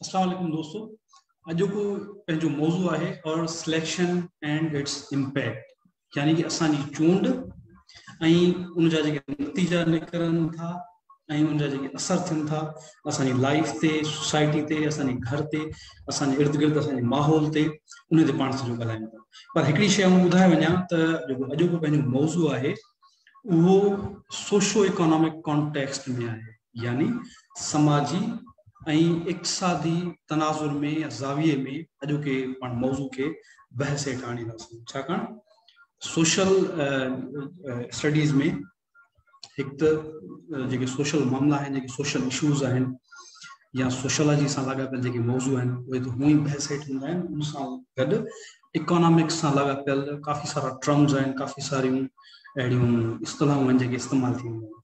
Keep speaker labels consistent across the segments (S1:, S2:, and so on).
S1: अस्सलाम वालेकुम दोस्तों। अॼु को पंहिंजो मौज़ू आहे और सिलेक्शन एंड इट्स इम्पैक्ट, यानी कि असांजी चूंड ऐं उन जा जेके नतीजा निकिरनि था ऐं उन जा जेके असर थियनि था असांजी लाइफ ते, सोसाइटी ते, असांजे घर ते, असांजे इर्द गिर्द असांजे माहौल ते, उन ते पाण सॼो ॻाल्हायूं था। पर हिकिड़ी शइ आउं ॿुधाए वञा त जेको अॼु को पंहिंजो मौज़ू आहे उहो सोशो इकोनॉमिक कॉन्टेक्स्ट में आहे, यानी समाजी ऐं इक़्तिसादी तनाज़ुर में या ज़ाविये में अॼु के पाण मौज़ू के बहस हेठि आणींदासीं। छाकाणि सोशल स्टडीज़ में हिकु त जेके सोशल मामला आहिनि, जेके सोशल इशूज़ आहिनि या सोशलॉजी सां लाॻापियल जेके मौज़ू आहिनि उहे त हूअं ई बहस हेठि हूंदा आहिनि। उन सां गॾु इकोनॉमिक्स सां लाॻापियल काफ़ी सारा टर्म्स आहिनि, काफ़ी सारियूं अहिड़ियूं इस्तिलाहूं आहिनि जेके इस्तेमालु थींदियूं आहिनि।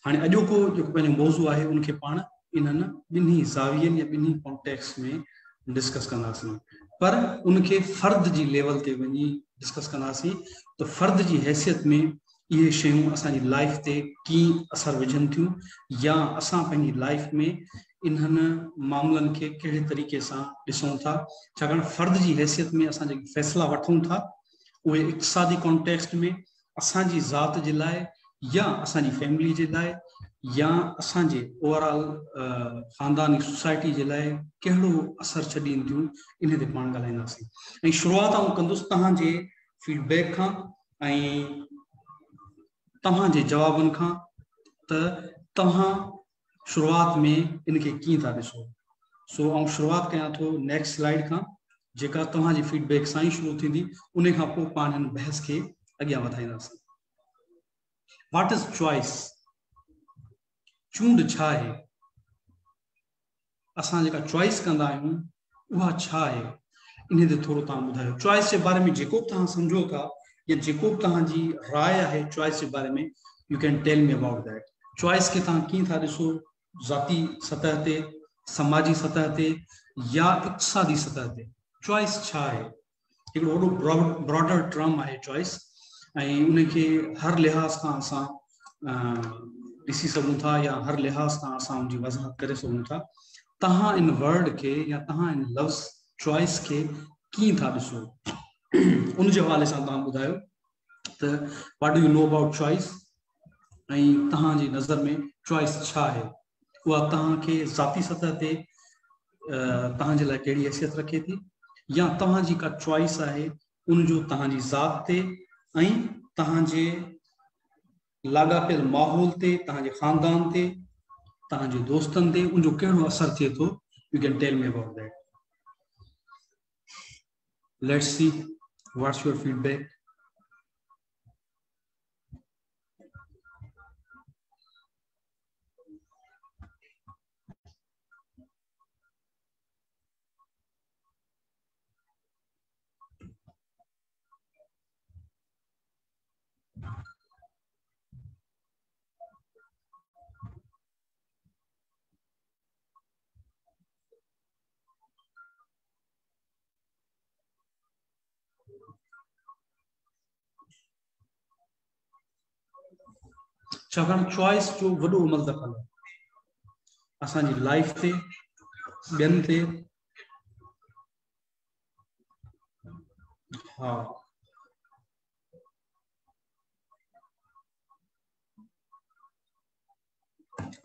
S1: हाणे अॼोको जेको पंहिंजो मौज़ू आहे उनखे पाण इन्हनि ॿिन्ही ज़ावियनि या ॿिन्ही कॉन्टेक्स्ट में डिस्कस कंदासीं, पर उनखे फ़र्द जी लेवल ते वञी डिस्कस कंदासीं त फ़र्द जी हैसियत में इहे शयूं असांजी लाइफ ते कीअं असर विझनि थियूं या असां पंहिंजी लाइफ में इन्हनि मामलनि खे कहिड़े तरीक़े सां ॾिसूं था। छाकाणि फ़र्द जी हैसियत में असां जेके फ़ैसिला वठूं था उहे इक़्तिसादी कॉन्टेक्स्ट में असांजी ज़ात जे लाइ या असांजी फैमिली जे लाइ या असांजे ओवरऑल ख़ानदानी सोसाइटी जे लाइ कहिड़ो असर छॾीनि थियूं, इन ते पाण ॻाल्हाईंदासीं। ऐं शुरूआति आउं कंदुसि तव्हांजे फीडबैक खां ऐं तव्हांजे जवाबनि खां त तव्हां शुरूआति में इनखे कीअं था ॾिसो। सो आउं शुरूआति कयां थो नेक्स्ट स्लाइड खां, जेका तव्हांजी फीडबैक सां ई शुरू थींदी। उन खां पोइ पाण हिन बहस खे अॻियां वधाईंदासीं। What is choice? चूंड छा आहे? असां जेका चॉइस कंदा आहियूं उहा छा आहे, इन ते थोरो तव्हां ॿुधायो। चॉइस जे बारे में जेको बि तव्हां सम्झो था या जेको बि तव्हांजी राय आहे चॉइस जे बारे में, you can tell me about that. Choice खे तव्हां कीअं था ॾिसो, ज़ाती सतह ते, समाजी सतह ते या इक़्तिसादी सतह ते? चॉइस छा आहे? हिकिड़ो वॾो ब्रॉडर टर्म आहे चॉइस, ऐं उनखे हर लिहाज़ खां असां ॾिसी सघूं था या हर लिहाज़ खां असां उनजी वज़ाहत करे सघूं था। तव्हां इन वर्ड खे या तव्हां इन लफ़्ज़ चॉइस खे कीअं था ॾिसो, उन जे हवाले सां तव्हां ॿुधायो त what do you know about choice, ऐं तव्हांजी नज़र में चॉइस छा आहे। उहा तव्हांखे ज़ाती सतह ते तव्हांजे लाइ कहिड़ी हैसियत रखे थी, या तव्हांजी का चॉइस आहे उनजो तव्हांजी ज़ात ते ऐं तव्हांजे लाॻापियल माहौल ते, तव्हांजे ख़ानदान ते, तव्हांजे दोस्तनि ते उनजो कहिड़ो असर थिए थो। You can tell me about that. Let's see what's your feedback. छाकाणि चॉइस जो वॾो अमल दख़ल असांजी लाइफ ते, ॿियनि ते। हा,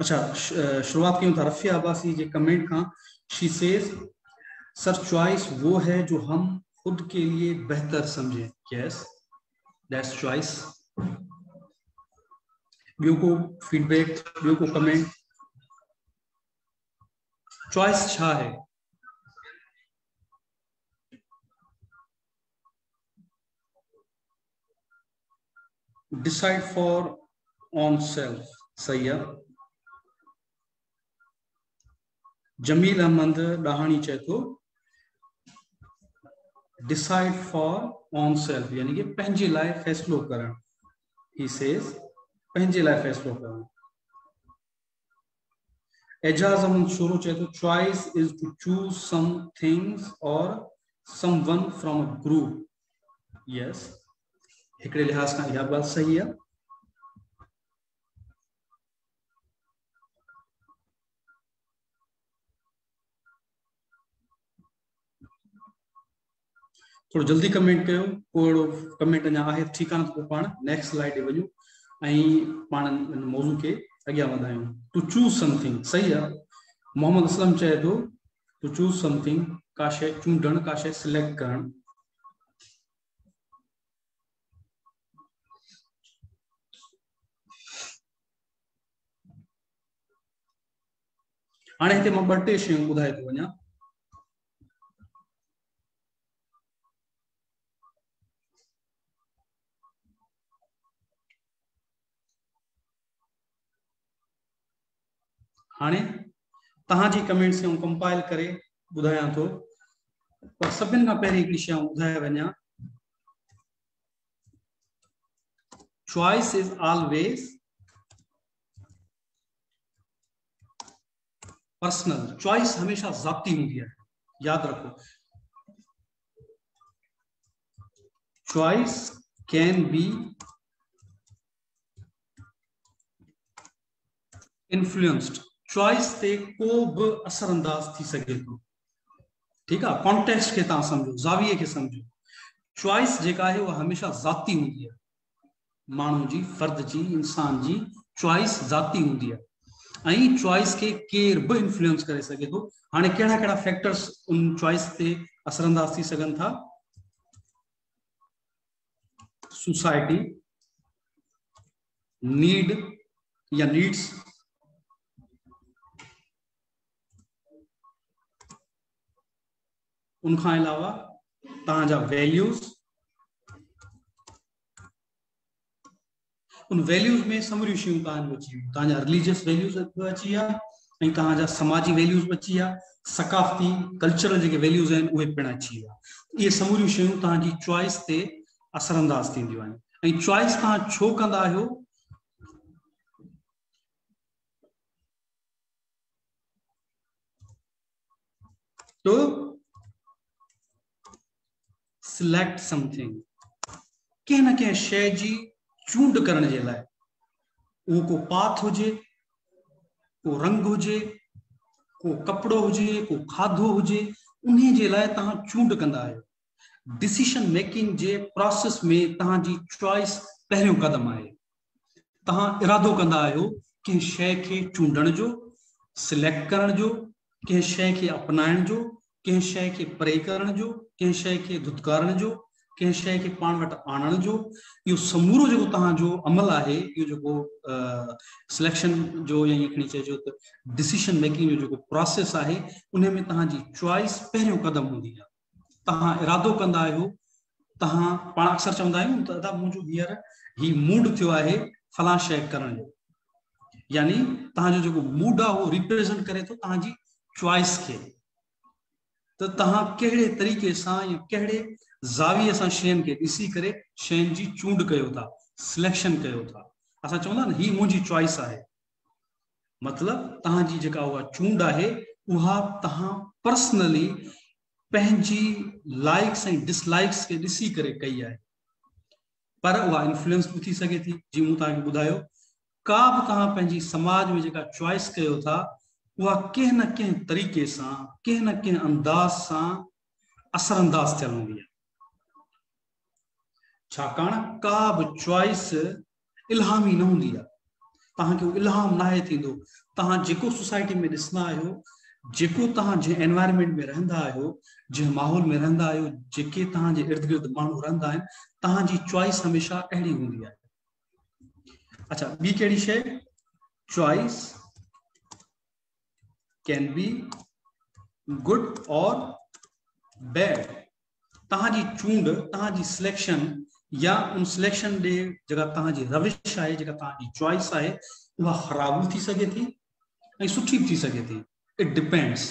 S1: अच्छा, शुरुआत कयूं था रफ़िया अब्बासी के कमेंट खां। शी सेज सर चॉइस वो है जो हम खुद के लिए बेहतर समझें। यस, दैट्स चॉइस। ॿियो को फीडबैक, ॿियो को कमेंट? चॉइस छा है? डिसाइड फॉर ऑन सेल्फ, सही है। जमील अहमद ॾाहाणी चए थो डिसाइड फॉर ऑन सेल्फ, यानी कि पंहिंजे लाइ फ़ैसिलो करणु। ही सेज पंहिंजे लाइ फ़ैसिलो करणु। एजाज अहमद शोरो चए थो choice is to choose some things or someone from a group. Yes, हिकिड़े लिहाज़ खां इहा ॻाल्हि सही आहे। थोड़ा जल्दी कमेंट कयो, कोई कमेंट अञा आहे ठीक आहे तो पाण नेक्स्ट स्लाइड पे वञूं ऐं पाण मौजू के अॻियां वधायूं। टू चूज समथिंग, सही है। मोहम्मद असलम चए थो टू चूज समथिंग, का शइ चूंडण, का शइ सिलेक्ट करण। हाणे हिते मां 2 टे शयूं ॿुधाए थो वञा। हाणे तहां कमेंट्स खे कंपाइल करे ॿुधायां थो, पर सभिनि खां पहिरीं हिकिड़ी शइ ॿुधाए वञा। Choice is always personal. Choice हमेशा ज़ाती होती है, याद रखो। Choice can be influenced. Choice ते को भी असरअंदाज थी सके तो, ठीक है। कॉन्टेक्स्ट के ता समझो, ज़ाविये के समझो। चॉइस जेका है वो हमेशा ज़ाती होती है, मानू जी, फर्द जी, इंसान जी चॉइस ज़ाती होती है। ऐं चॉइस के केर भी इन्फ्लुएंस करे सके तो। हाने केड़ा केड़ा फैक्टर्स उन चॉइस ते असरअंदाज थी सकन था? सोसाइटी, नीड या नीड्स, उनका अलावा तहांजा वैल्यूज। उन वैल्यूज में समरियूं शयूं तहांजा रिलीजियस वैल्यूज अची विया ऐं तहांजा समाजी वैल्यूज अची विया, सकाफती कल्चरल जेके वैल्यूज आहिनि उहे पिण अची विया। इहे समरियूं शयूं तहांजी चॉइस ते असरअंदाज थींदियूं आहिनि। ऐं चॉइस तहां छो कंदा आहियो? तो सिलेक्ट समथिंग, कंहिं न कंहिं शइ जी चूंड करण जे लाइ। वो को पाथ हुजे, को रंग हुजे, को कपड़ो हुजे, को खाधो हुजे, उन्हीं जे लाइ तहां चूंड कंदा आहियो। डिसीजन मेकिंग जे प्रोसेस में तहांजी चॉइस पहिरियों कदम आहे। तहां इरादो कंदा आहियो कंहिं शइ खे चूंडण जो, सिलेक्ट करण जो, कंहिं शइ खे अपनाइण जो, कंहिं शइ खे परे करण जो, कंहिं शइ खे धुतकारण जो, कंहिं शइ खे पाण वटि आणण जो। इहो समूरो जेको तहांजो अमल आहे, इहो जेको सिलेक्शन जो या खणी चइजो त डिसीजन मेकिंग जो जेको प्रोसेस आहे, उन में तहांजी चॉइस पहिरियों कदम हूंदी आहे। तहां इरादो कंदा आहियो, तहां पाण अक्सर चवंदा आहियूं त दादा मुंहिंजो हींअर ही मूड थियो आहे फलां शइ करण जो, यानी तहांजो जेको मूड आहे उहो रिप्रेजेंट करे थो तहांजी चॉइस खे। तो तहां कहिड़े तरीक़े सां या कहिड़े ज़ाविये सां शयुनि खे ॾिसी करे शयुनि जी चूंड कयो था, सिलेक्शन कयो था। असां चवंदा न ही मुंहिंजी चॉइस आहे, मतलब तहांजी जेका उहा चूंड आहे उहा तहां पर्सनली पंहिंजी लाइक्स ऐं डिसलाइक्स के ॾिसी करे कई आहे। पर उहा इन्फ्लुएंस भी थी सके थी। जी मूं तव्हांखे ॿुधायो, का भी तहां पंहिंजी समाज में जेका चॉइस कयो था उहा कंहिं न कंहिं तरीक़े सां, कंहिं न कंहिं अंदाज सां असरअंदाज थियल हूंदी आहे। छाकाणि का भी चॉइस इल्हामी न हूंदी आहे। तहांखे इल्हाम नाहे थींदो। तहां जेको सोसाइटी में ॾिसंदा आहियो, जेको तहां जे एनवायरमेंट में रहंदा आहियो, जंहिं माहौल में रहंदा आहियो, जेके तहांजे इर्द गिर्द माण्हू रहंदा आहिनि, तहांजी चॉइस हमेशा अहिड़ी हूंदी आहे। अच्छा, ॿी कहिड़ी शइ? चॉइस कैन बी गुड और बैड। तहांजी चूंड, तहांजी सिलेक्शन या उन सिलेक्शन ॾे जेका तहांजी रविश आहे, जेका तहांजी चॉइस आहे, उहा ख़राब थी सघे थी ऐं सुठी भी थी सघे थी। It depends.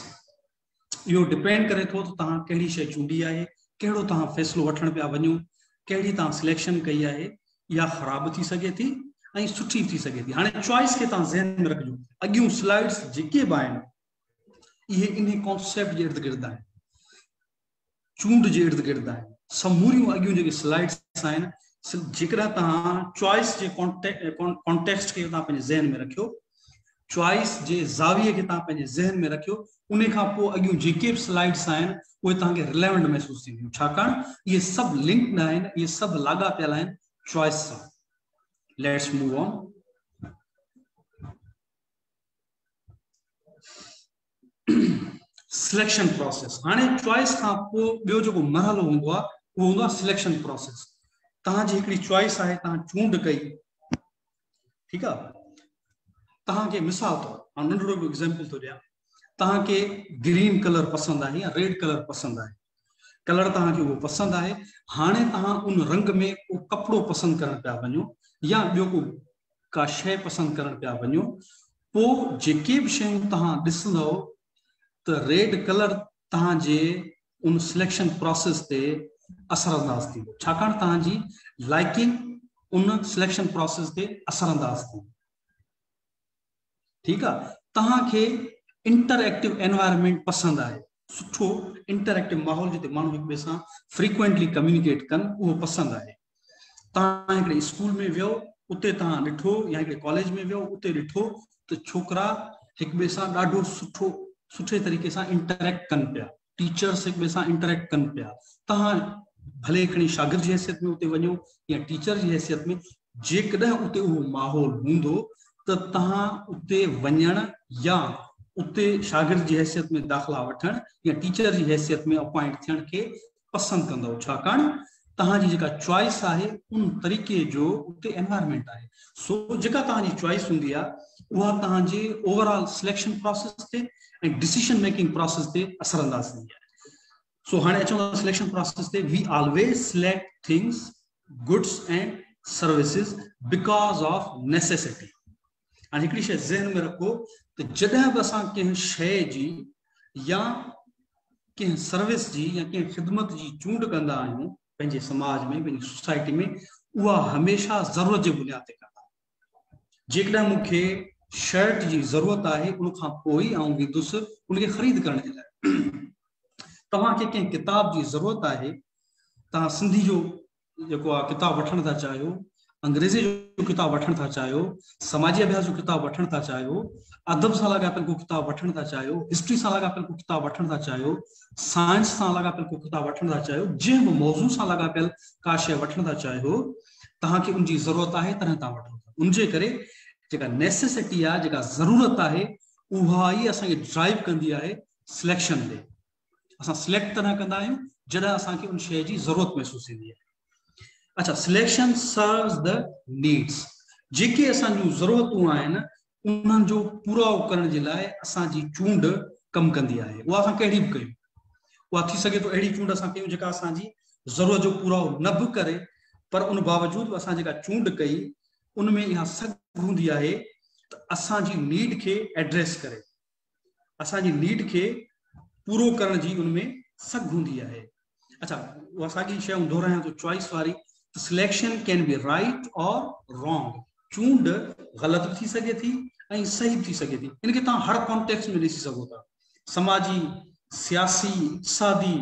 S1: इहो डिपेंड करे थो त तहां कहिड़ी शइ चूंडी आहे, कहिड़ो तहां फ़ैसिलो वठण पिया वञो, कहिड़ी तहां सिलेक्शन कई आहे। इहा ख़राब थी सघे थी ऐं सुठी थी सघे थी। हाणे चॉइस खे तहां ज़हन में रखिजो। अॻियूं स्लाइड्स जेके भी आहिनि इहे इन कॉन्सेप्ट जे इर्द गिर्द आहिनि, चूंड जे इर्द गिर्द आहिनि। समूरियूं अॻियूं जेके स्लाइड्स आहिनि, जेकॾहिं तहां चॉइस जे कॉन्टेक्स्ट खे तहां पंहिंजे ज़हन में रखियो चॉइस जे ज़ाविये खे तव्हां पंहिंजे ज़हन में रखियो, उन खां पोइ अॻियूं जेके बि स्लाइड्स आहिनि उहे तव्हांखे रिलेवेंट महसूस थींदियूं, छाकाणि इहे सभु लिंक्ड आहिनि, इहे सभु लाॻापियल आहिनि चॉइस सां। Let's move on. Selection process. हाणे चॉइस खां पोइ ॿियो जेको मरहलो हूंदो आहे उहो हूंदो आहे सिलेक्शन प्रोसेस। तव्हांजी हिकिड़ी चॉइस आहे, तव्हां चूंड कई, ठीकु आहे। तव्हांखे मिसाल तौरु नंढड़ो एग्जाम्पल थो ॾियां, तव्हांखे ग्रीन कलर पसंदि आहे या रेड कलर पसंदि आहे, कलर तव्हांखे उहो पसंद आहे। हाणे तव्हां उन रंग में को कपिड़ो पसंदि करण पिया वञो या ॿियो को का शइ पसंदि करण पिया वञो, पोइ जेके बि शयूं तव्हां ॾिसंदव त रेड कलर तव्हांजे उन सिलेक्शन प्रोसेस ते असरअंदाज थींदो, छाकाणि तव्हांजी लाइकिंग उन सिलेक्शन प्रोसेस ते असरअंदाज थींदो, ठीकु आहे। तव्हांखे इंटरएक्टिव एनवायरनमेंट पसंदि आहे, सुठो इंटरएक्टिव माहौल जिते माण्हू हिक ॿिए सां फ्रीक्वेंटली कम्युनिकेट कनि, उहो पसंदि आहे। तव्हां हिकिड़े स्कूल में वियो, उते तव्हां ॾिठो, या हिकिड़े कॉलेज में वियो, उते ॾिठो त छोकिरा हिक ॿिए सां ॾाढो सुठे तरीक़े सां इंटरएक्ट कनि पिया, टीचर्स हिक ॿिए सां इंटरएक्ट कनि पिया। तव्हां भले हिकिड़ी शागिर्द जी हैसियत में उते वञो या टीचर जी हैसियत में, जेकॾहिं उते उहो माहौल हूंदो त तव्हां उते वञण या उते शागिर्द जी हैसियत में दाख़िला वठण या टीचर जी हैसियत में अपॉइंट थियण खे पसंदि कंदव, छाकाणि तव्हांजी जेका चॉइस आहे उन तरीक़े जो उते एनवायरनमेंट आहे। सो जेका तव्हांजी चॉइस हूंदी आहे उहा तव्हांजे ओवरऑल सिलेक्शन प्रोसेस ते ऐं डिसीजन मेकिंग प्रोसेस ते असरअंदाज थींदी आहे। सो हाणे अचूं था सिलेक्शन प्रोसेस ते। We always select things, goods and services because of necessity. हाणे हिकिड़ी शइ ज़हन में रखो त जॾहिं बि असां कंहिं शइ जी या कंहिं सर्विस जी या कंहिं ख़िदमत जी चूंड कंदा आहियूं पंहिंजे समाज में, पंहिंजी सोसाइटी में, उहा हमेशह ज़रूरत जे बुनियाद ते कंदा आहियूं। जेकॾहिं मूंखे शर्ट जी ज़रूरत आहे, उन खां पोइ आउं वेंदुसि उनखे ख़रीद करण जे लाइ। तव्हांखे कंहिं किताब जी ज़रूरत आहे, तव्हां सिंधी जो जेको आहे किताब वठण था चाहियो, अंग्रेज़ी जो किताब वठण था चाहियो, समाजी अभ्यास जो किताब वठण था चाहियो, अदब सां लाॻापियल को किताब वठण था चाहियो, हिस्ट्री सां लाॻापियल को किताब वठण था चाहियो, साइंस सां लाॻापियल को किताब वठण था चाहियो, जंहिं बि मौज़ू सां लाॻापियल का शइ वठण था चाहियो, तव्हांखे उनजी ज़रूरत आहे तॾहिं तव्हां वठो था। उनजे करे जेका नेसेसिटी आहे, जेका ज़रूरत आहे, उहा ई असांखे ड्राइव कंदी आहे सिलेक्शन ते। असां सिलेक्ट तॾहिं कंदा आहियूं जॾहिं असांखे उन शइ जी ज़रूरत महसूस थींदी आहे। अच्छा, सिलेक्शन सर्व्स द नीड्स। जेके असांजूं ज़रूरतूं आहिनि उन्हनि जो पूरो करण जे लाइ असांजी चूंड कमु कंदी आहे। उहा असां कहिड़ी बि कयूं, उहा थी सघे थो अहिड़ी चूंड असां कयूं जेका असांजी ज़रूरत जो पूरो न बि करे, पर उन बावजूदि असां जेका चूंड कई उनमें इहा सघ हूंदी आहे त असांजी नीड खे एड्रेस करे, असांजी नीड खे पूरो करण जी उनमें सघ हूंदी आहे। अच्छा, उहा साॻी शइ दोहरायां थो चॉइस वारी। सिलेक्शन कैन बी राइट और रॉन्ग। चूंड ग़लति भी थी सघे थी ऐं सही भी थी सघे थी। इनखे तव्हां हर कॉन्टेक्स्ट में ॾिसी सघो था, समाजी, सियासी, इक़्तिसादी,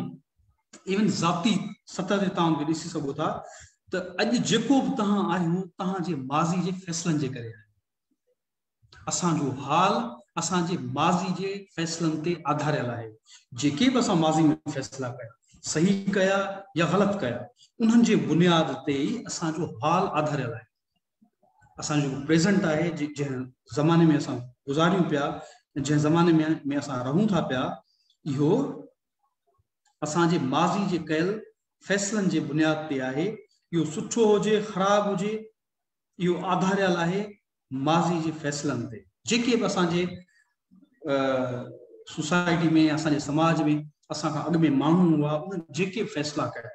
S1: इवन ज़ाती सतह ते तव्हां ॾिसी सघो था त अॼु जेको बि तव्हां आहियो तव्हांजे माज़ी जे फ़ैसिलनि जे करे आहे। असांजो हाल असांजे माज़ी जे फ़ैसिलनि ते आधारियल आहे। जेके बि असां माज़ी में फ़ैसिला कया, सही कया या ग़लति कया, उन्हनि जे बुनियाद ते ई असांजो हाल आधारियल आहे। असांजो प्रेज़ेंट आहे, जंहिं ज़माने में असां गुज़ारियूं पिया, जंहिं ज़माने में असां रहूं था पिया, इहो असांजे माज़ी जे कयल फ़ैसिलनि जे बुनियाद ते आहे। इहो सुठो हुजे, ख़राबु हुजे, इहो आधारियल आहे माज़ी जे फ़ैसिलनि ते। जेके बि असांजे सोसाइटी में, असांजे समाज में असां खां अॻु में माण्हू हुआ, उन्हनि जेके फ़ैसिला कया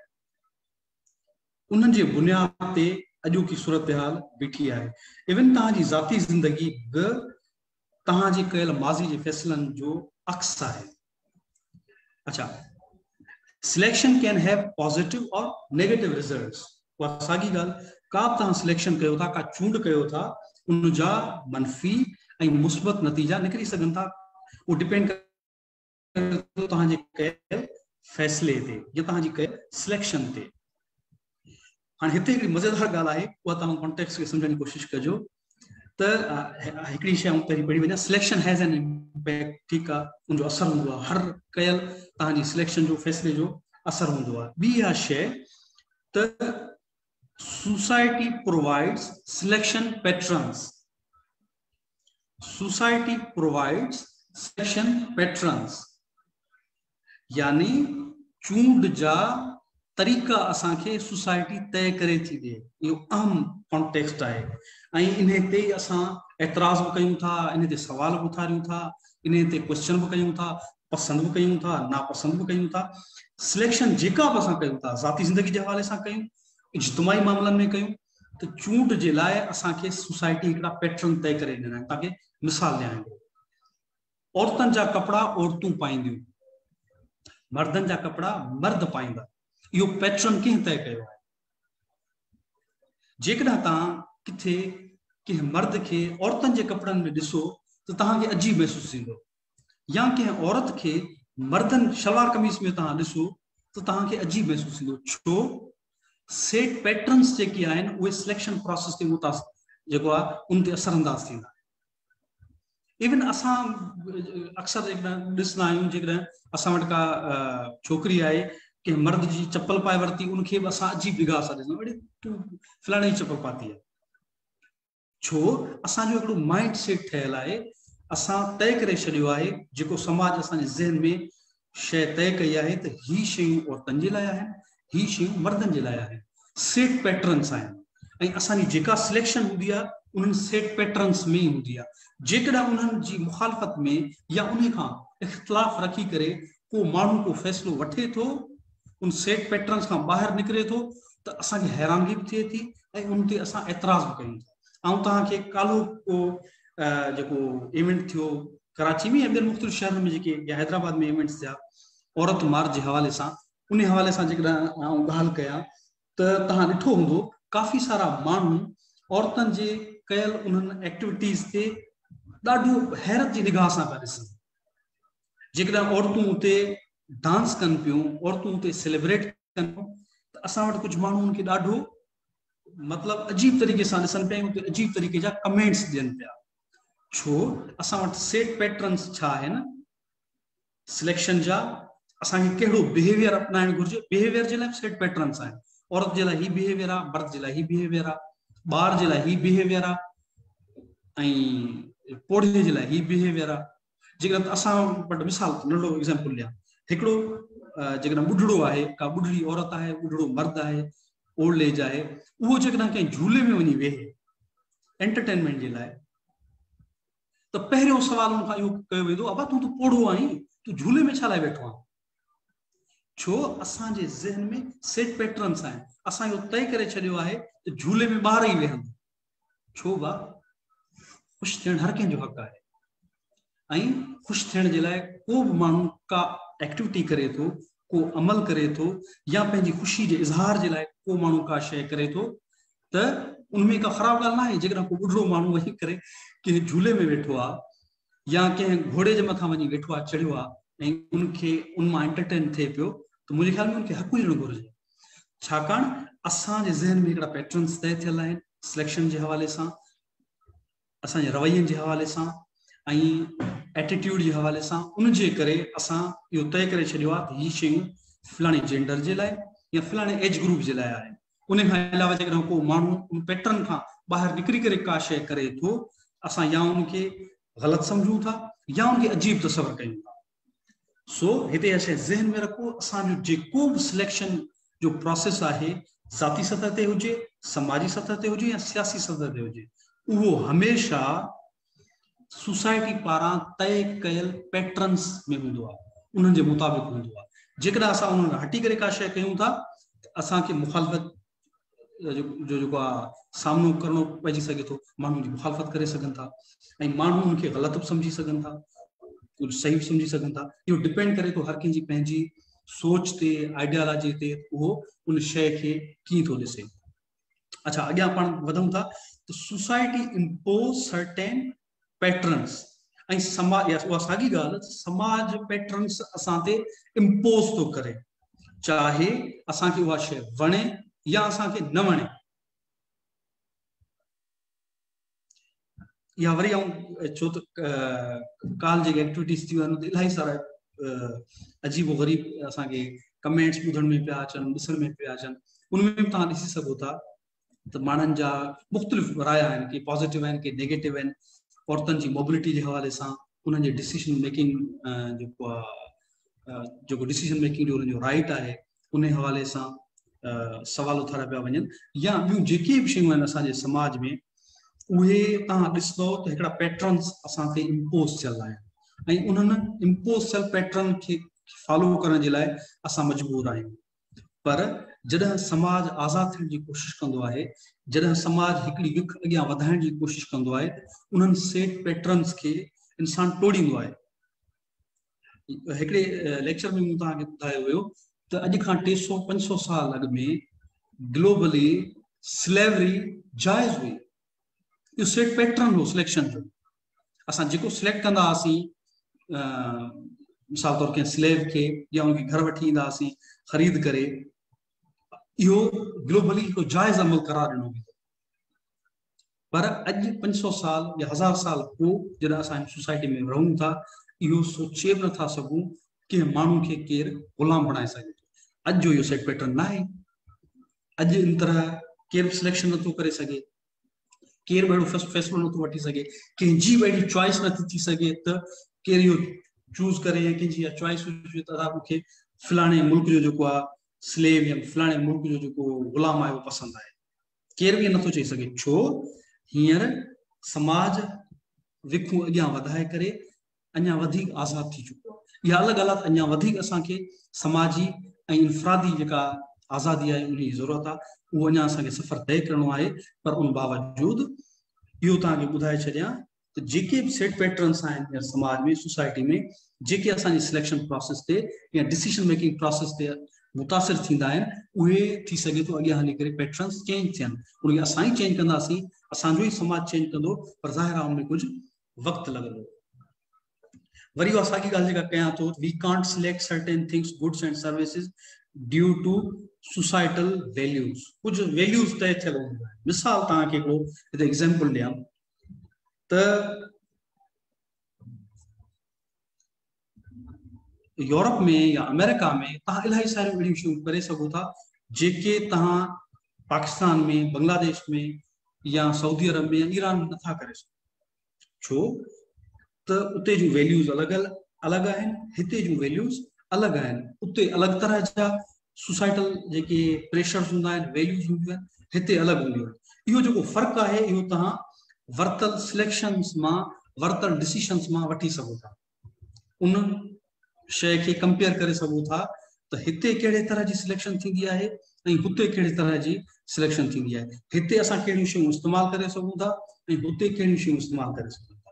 S1: उन्हनि जे बुनियाद ते अॼोकी सूरत हाल बीठी आहे। इवन तव्हांजी ज़ाती ज़िंदगी बि तव्हांजे कयल माज़ी जे फ़ैसिलनि जो अक्स आहे। अच्छा, सिलेक्शन कैन हैव पॉजिटिव और नेगेटिव रिजल्ट्स। उहा साॻी ॻाल्हि, का बि तव्हां सिलेक्शन कयो था, का चूंड कयो था, उन जा मनफ़ी ऐं मुस्बत नतीजा निकिरी सघनि था। उहो डिपेंड करे तव्हांजे कयल फ़ैसिले ते या तव्हांजी कयल सिलेक्शन ते। हाणे हिते हिकिड़ी मज़ेदार ॻाल्हि आहे, उहा तव्हां कॉन्टेक्स्ट खे सम्झण जी कोशिशि कजो। त हिकिड़ी शइ पहिरीं पढ़ी वञा, सिलेक्शन हैज़ एन इम्पैक्ट, ठीकु आहे, उनजो असर हूंदो आहे, हर कयल तव्हांजी सिलेक्शन जो फ़ैसिले जो असर हूंदो आहे। ॿी आहे शइ त society provides selection patterns. Society provides selection patterns, यानी चूंड जा तरीक़ा असांखे सोसाइटी तय करे थी ॾिए। इहो अहम कॉन्टेक्स्ट आहे ऐं इन ते असां एतिराज़ बि कयूं था, इन ते सुवाल बि उथारियूं था, इन ते क्वेश्चन बि कयूं था, पसंदि बि कयूं था, नापसंद बि कयूं था। सिलेक्शन जेका बि असां कयूं था, ज़ाती ज़िंदगी जे हवाले सां कयूं, इज्तिमाही मामलनि में कयूं, त चूंड जे लाइ असांखे सोसाइटी हिकिड़ा पैटर्न तय करे ॾिना आहिनि। तव्हांखे मिसाल ॾियां, औरतुनि जा कपिड़ा औरतूं पाईंदियूं, मर्दनि जा कपिड़ा मर्द पाईंदा, इहो पैटर्न कंहिं तय कयो आहे? जेकॾहिं तव्हां किथे कंहिं मर्द खे औरतुनि जे कपिड़नि में ॾिसो त तव्हांखे अजीब महसूसु थींदो, या कंहिं औरत खे मर्दनि शलवार कमीज़ में तव्हां ॾिसो त तव्हांखे अजीब महसूसु थींदो। छो? सेट पैटर्न्स जेके आहिनि उहे सिलेक्शन प्रोसेस ते जेको आहे उन ते असरअंदाज़ थींदा। इवन असां अक्सर जेकॾहिं ॾिसंदा आहियूं, जेकॾहिं असां वटि का छोकिरी आहे कंहिं मर्द जी चप्पल पाए वरिती, उनखे बि असां अजीब निगाह सां ॾिसंदा, अड़े तूं फलाणे जी चप्पल पाती आहे। छो? असांजो हिकिड़ो माइंड सेट ठहियल आहे, असां तय करे छॾियो आहे, जेको समाज असांजे ज़हन में शइ तय कई आहे त ही शयूं औरतुनि जे लाइ आहिनि, ही शयूं मर्दनि जे लाइ आहिनि। सेट पैटर्न्स आहिनि ऐं असांजी जेका सिलेक्शन हूंदी आहे उन्हनि सेट पैटर्न्स में ई हूंदी आहे। जेकॾहिं उन्हनि जी मुखालफ़त में या उन खां इख़्तिलाफ़ रखी करे को माण्हू को फ़ैसिलो वठे थो, उन सेट पैटर्न्स खां ॿाहिरि निकिरे थो, त असांखे हैरानगी बि थिए थी ऐं उन ते असां एतिराज़ बि कयूं था। ऐं तव्हांखे काल्ह को जेको इवेंट थियो कराची में या ॿियनि मुख़्तलिफ़ शहरनि में जेके या हैदराबाद में इवेंट्स थिया औरत मार्च जे हवाले सां, उन हवाले सां जेकॾहिं आउं ॻाल्हि कयां त तव्हां ॾिठो हूंदो काफ़ी सारा माण्हू औरतुनि जे कयल उन्हनि एक्टिविटीज़ ते ॾाढो हैरत जी निगाह सां पिया ॾिसनि। जेकॾहिं औरतूं उते डांस कनि पियूं, औरतूं उते सेलिब्रेट कनि पियूं, त असां वटि कुझु माण्हू उनखे ॾाढो मतिलबु अजीब तरीक़े सां ॾिसनि पिया, उते अजीब तरीक़े जा कमेंट्स ॾियनि पिया। छो? असां वटि सेट पैटर्न्स छा आहिनि सिलेक्शन जा, असांखे कहिड़ो बिहेवियर अपनाइणु घुरिजे, बिहेवियर जे लाइ सेट पैटर्न्स आहिनि। औरत जे लाइ ही बिहेवियर आहे, मर्द जे लाइ ही बिहेवियर आहे, ॿार जे लाइ ही बिहेवियर आहे, ऐं पोढ़े जे लाइ ही बिहेवियर आहे। जेकॾहिं असां वटि मिसाल नंढो एग्ज़ाम्पल ॾियां, हिकिड़ो जेकॾहिं ॿुढड़ो आहे, का ॿुढड़ी औरत आहे, ॿुढड़ो मर्द आहे, ओल्ड एज आहे, उहो जेकॾहिं कंहिं झूले में वञी वेहे एंटरटेनमेंट जे लाइ, त पहिरियों सवाल हुनखां इहो कयो वेंदो, अबा तूं त पोढ़ो आहीं, तूं झूले में छा लाइ वेठो आहे? छो? असांजे ज़हन में सेट पैटर्न्स आहिनि, असां इहो तय करे छॾियो आहे त झूले में ॿार ई वेहंदो। छो बा? ख़ुशि थियणु हर कंहिंजो हक़ आहे ऐं ख़ुशि थियण जे लाइ को बि माण्हू का एक्टिविटी करे थो, को अमल करे थो, या पंहिंजी ख़ुशी जे इज़हार जे लाइ को माण्हू का शइ करे थो, त उनमें का ख़राबु ॻाल्हि न आहे। जेकॾहिं को ॿुढड़ो माण्हू वञी करे कंहिं झूले में वेठो आहे या कंहिं घोड़े जे मथां वञी वेठो आहे, चढ़ियो आहे, ऐं उनखे उन मां एंटरटेन थिए पियो, त मुंहिंजे ख़्याल में उनखे हक़ ॾियणु घुरिजे। छाकाणि असांजे ज़हन में हिकिड़ा पैटर्न्स तय थियल आहिनि सिलेक्शन जे हवाले सां, असांजे रवैयनि जे हवाले सां ऐं एटीट्यूड जे हवाले सां। उनजे करे असां इहो तय करे छॾियो आहे त हीअ शयूं फलाणे जेंडर जे लाइ या फलाणे एज ग्रुप जे लाइ आहे। उन खां अलावा जेकॾहिं को माण्हू उन पैटर्न खां ॿाहिरि निकिरी करे का शइ करे थो, असां या उनखे ग़लति सम्झूं था या उनखे अजीब तसवर कयूं था। सो हिते इहा शइ ज़हन में रखो, असांजो जेको बि सिलेक्शन जो प्रोसेस आहे, ज़ाती सतह ते हुजे, समाजी सतह ते हुजे या सियासी सतह ते हुजे, उहो हमेशह सोसाइटी पारां तय कयल पैटर्न्स में हूंदो आहे, उन्हनि जे मुताबिक़ हूंदो आहे। जेकॾहिं असां उन्हनि हटी करे का शइ कयूं था त असांखे मुखालफ़त जो जेको आहे सामनो करणो पइजी सघे थो, माण्हू जी मुखालफ़त करे सघनि था ऐं माण्हू उनखे ग़लति बि सम्झी सघनि था, कुझु सही बि सम्झी सघनि था। इहो डिपेंड करे थो हर कंहिंजी पंहिंजी सोच ते, आइडियोलॉजी ते, उहो उन शइ खे कीअं थो ॾिसे। अच्छा, अॻियां पाण वधूं था त सोसाइटी इम्पोज सर्टेन पैटर्न्स ऐं समाज, या उहा साॻी ॻाल्हि, समाज पैटर्न्स असां ते इम्पोज थो करे, चाहे असांखे उहा शइ वणे या असांखे न वणे। या वरी छो त काल जेके एक्टिविटीज़ थी वञनि इलाही सारा अजीबो ग़रीब असांखे कमेंट्स ॿुधण में पिया अचनि, ॾिसण में पिया अचनि। उनमें बि तव्हां ॾिसी सघो था त माण्हुनि जा मुख़्तलिफ़ राया आहिनि, के पॉज़िटिव आहिनि, के नेगेटिव आहिनि। औरतुनि जी मोबिलिटी जे हवाले सां उन्हनि जे डिसीजन मेकिंग जेको आहे जेको डिसीजन मेकिंग जो उन्हनि जो राइट आहे उन हवाले सां सवाल उथारिया पिया वञनि। या ॿियूं जेके बि शयूं आहिनि असांजे समाज में उहे तव्हां ॾिसंदो त हिकिड़ा पैटर्न्स असां ते इम्पोज़ थियल आहिनि ऐं उन्हनि इम्पोज़ थियल पैटर्न खे फॉलो करण जे लाइ असां मजबूर आहियूं। पर जॾहिं समाज आज़ाद थियण जी कोशिशि कंदो आहे, जॾहिं समाज हिकिड़ी विख अॻियां वधाइण जी कोशिशि कंदो आहे, उन्हनि सेट पैटर्न्स खे इंसान तोड़ींदो आहे। हिकिड़े लेक्चर में मूं तव्हांखे ॿुधायो हुयो त अॼु खां 300-500 साल अॻु में ग्लोबली स्लेवरी जाइज़ हुई। इहो सेट पैटर्न हो सिलेक्शन जो। असां जेको सिलेक्ट कंदा हुआसीं, मिसाल तौर कंहिं स्लेव खे या उनखे घर वठी ईंदा हुआसीं ख़रीद करे, इहो ग्लोबली हिकु जाइज़ अमल करार ॾिनो वेंदो। पर अॼु 500 साल या 1000 साल पोइ जॾहिं असां सोसाइटी में रहूं था, इहो सोचे बि नथा सघूं कि माण्हू खे केरु ग़ुलाम बणाए सघे थो। अॼु जो इहो सेट पैटर्न न आहे। अॼु इन तरह केरु बि सिलेक्शन नथो करे सघे, केरु बि अहिड़ो फ़ैसिलो नथो वठी सघे, कंहिंजी बि अहिड़ी चॉइस नथी थी सघे त केरु इहो चूज़ करे या कंहिंजी इहा चॉइस हुजे त मूंखे फलाणे मुल्क जो जेको आहे स्लेव या फलाणे मुल्क जो जेको ग़ुलाम आहे उहो पसंदि आहे। केरु बि नथो चई सघे, छो हींअर समाज विखूं अॻियां वधाए करे अञा वधीक आज़ाद थी चुको आहे। इहा अलॻि अलॻि अञा वधीक असांखे समाजी ऐं इनफ़रादी जेका आज़ादी आहे उन जी ज़रूरत आहे, उहो अञा असांखे सफ़र तय करिणो आहे। पर उन बावजूदि इहो तव्हांखे ॿुधाए छॾियां त जेके बि सेट पैटर्न्स आहिनि समाज में, सोसाइटी में, जेके असांजी सिलेक्शन प्रोसेस ते या डिसीजन मेकिंग प्रोसेस ते मुतासिर थींदा आहिनि, उहे थी सघे थो अॻियां हली करे पैटर्न्स चेंज थियनि। उनखे असां ई चेंज कंदासीं, असांजो ई समाज चेंज कंदो, पर ज़ाहिर आहे उनमें कुझु वक़्तु लॻंदो। वरी उहा साॻी ॻाल्हि जेका कयां थो, we can't select certain things, goods and services due to societal values. कुझु वैल्यूज़ तय थियल हूंदियूं आहिनि। मिसाल तव्हांखे हिकिड़ो हिते एग्ज़ाम्पल ॾियां त यूरोप में या अमेरिका में तव्हां इलाही सारियूं अहिड़ियूं शयूं करे सघो था जेके तव्हां पाकिस्तान में, बांग्लादेश में या सऊदी अरब में या ईरान में नथा करे सघो। छो त उते जूं वैल्यूज़ अलॻि आहिनि, हिते जूं वैल्यूज़ अलॻि आहिनि। उते अलॻि तरह जा सोसाइटल जेके प्रेशर्स हूंदा आहिनि, वैल्यूज़ हूंदियूं आहिनि, हिते अलॻि हूंदियूं आहिनि। इहो जेको फ़र्क़ु आहे इहो तव्हां वरितल सिलेक्शन्स मां, वरितल डिसीशन्स मां वठी सघो था। उन शइ खे कंपेयर करे सघो था त हिते कहिड़े तरह जी सिलेक्शन थींदी आहे ऐं हुते कहिड़े तरह जी सिलेक्शन थींदी आहे। हिते असां कहिड़ियूं शयूं इस्तेमालु करे सघूं था ऐं हुते कहिड़ियूं शयूं इस्तेमालु करे सघूं था।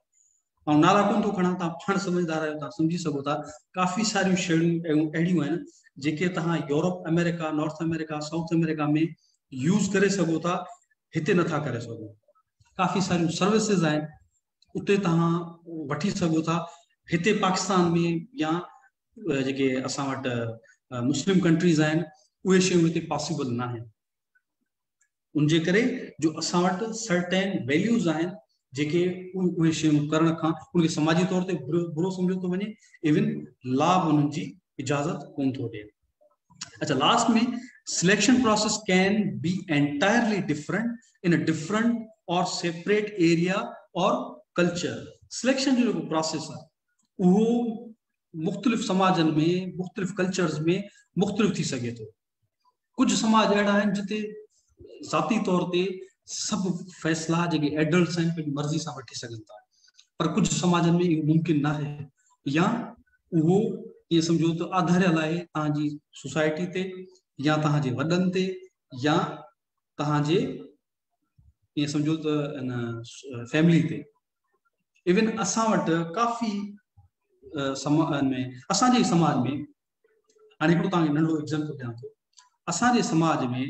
S1: ऐं नाला कोन थो खणां, तव्हां पाण समझदार आहियो, तव्हां सम्झी सघो था। काफ़ी सारियूं शयूं अहिड़ियूं आहिनि जेके तव्हां Europe, America, north America, south America में यूज़ करे सघो था, हिते नथा करे सघो। काफ़ी सारियूं सर्विसिस आहिनि, उते तव्हां वठी सघो था, हिते पाकिस्तान में या जेके असां वटि मुस्लिम कंट्रीज़ आहिनि उहे शयूं हिते पॉसिबल न आहिनि। उनजे करे जो असां वटि सर्टेन वैल्यूज़ आहिनि जेके उहे शयूं करण खां उनखे समाजी तौर ते बुरो सम्झो थो वञे, इवन लॉ बि उन्हनि जी इजाज़त कोन थो ॾिए। अच्छा, लास्ट में selection process can be entirely different in a different और सेपरेट एरिया और कल्चर। सिलेक्शन जो जेको प्रोसेस आहे उहो मुख़्तलिफ़ समाजनि में, मुख़्तलिफ़ कल्चर्स में मुख़्तलिफ़ थी सघे थो। कुझु समाज अहिड़ा आहिनि जिते ज़ाती तौर ते सभु फ़ैसिला जेके एडल्ट्स आहिनि पंहिंजी मर्ज़ी सां वठी सघनि था, पर कुझु समाजनि में इहो मुमकिन न आहे, या उहो ईअं सम्झो त आधारियल आहे तव्हांजी सोसाइटी ते या तव्हांजे वॾनि ते या तव्हांजे ईअं सम्झो त इन फैमिली ते। इवन असां वटि काफ़ी समाज में, असांजे समाज में, हाणे हिकिड़ो तव्हांखे नंढो एग्ज़ाम्पल ॾियां थो, असांजे समाज में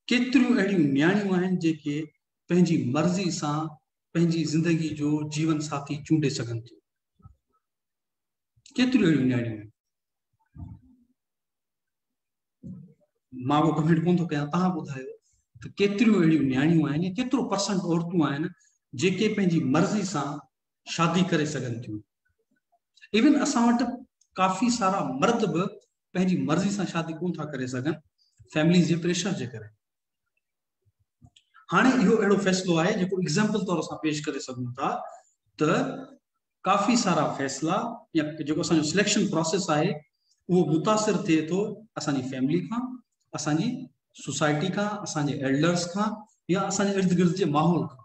S1: केतिरियूं अहिड़ियूं न्याणियूं आहिनि जेके पंहिंजी मर्ज़ी सां पंहिंजी ज़िंदगी जो जीवन साथी चूंडे सघनि थियूं। केतिरियूं अहिड़ियूं न्याणियूं आहिनि, मां उहो कमेंट कोन थो कयां, तव्हां ॿुधायो त केतिरियूं अहिड़ियूं न्याणियूं आहिनि, केतिरो परसेंट औरतूं आहिनि जेके पंहिंजी मर्ज़ी सां शादी करे सघनि थियूं। इवन असां वटि काफ़ी सारा मर्द बि पंहिंजी मर्ज़ी सां शादी कोन था करे सघनि फैमिली जे प्रेशर जे करे। हाणे इहो अहिड़ो फ़ैसिलो आहे जेको एग्ज़ाम्पल तौर सां पेश करे सघूं था त काफ़ी सारा फ़ैसिला या जेको असांजो सिलेक्शन प्रोसेस आहे उहो मुतासिर थिए थो असांजी फैमिली खां, असांजी सोसाइटी खां, असांजे एल्डर्स खां या असांजे इर्द गिर्द जे माहौल खां।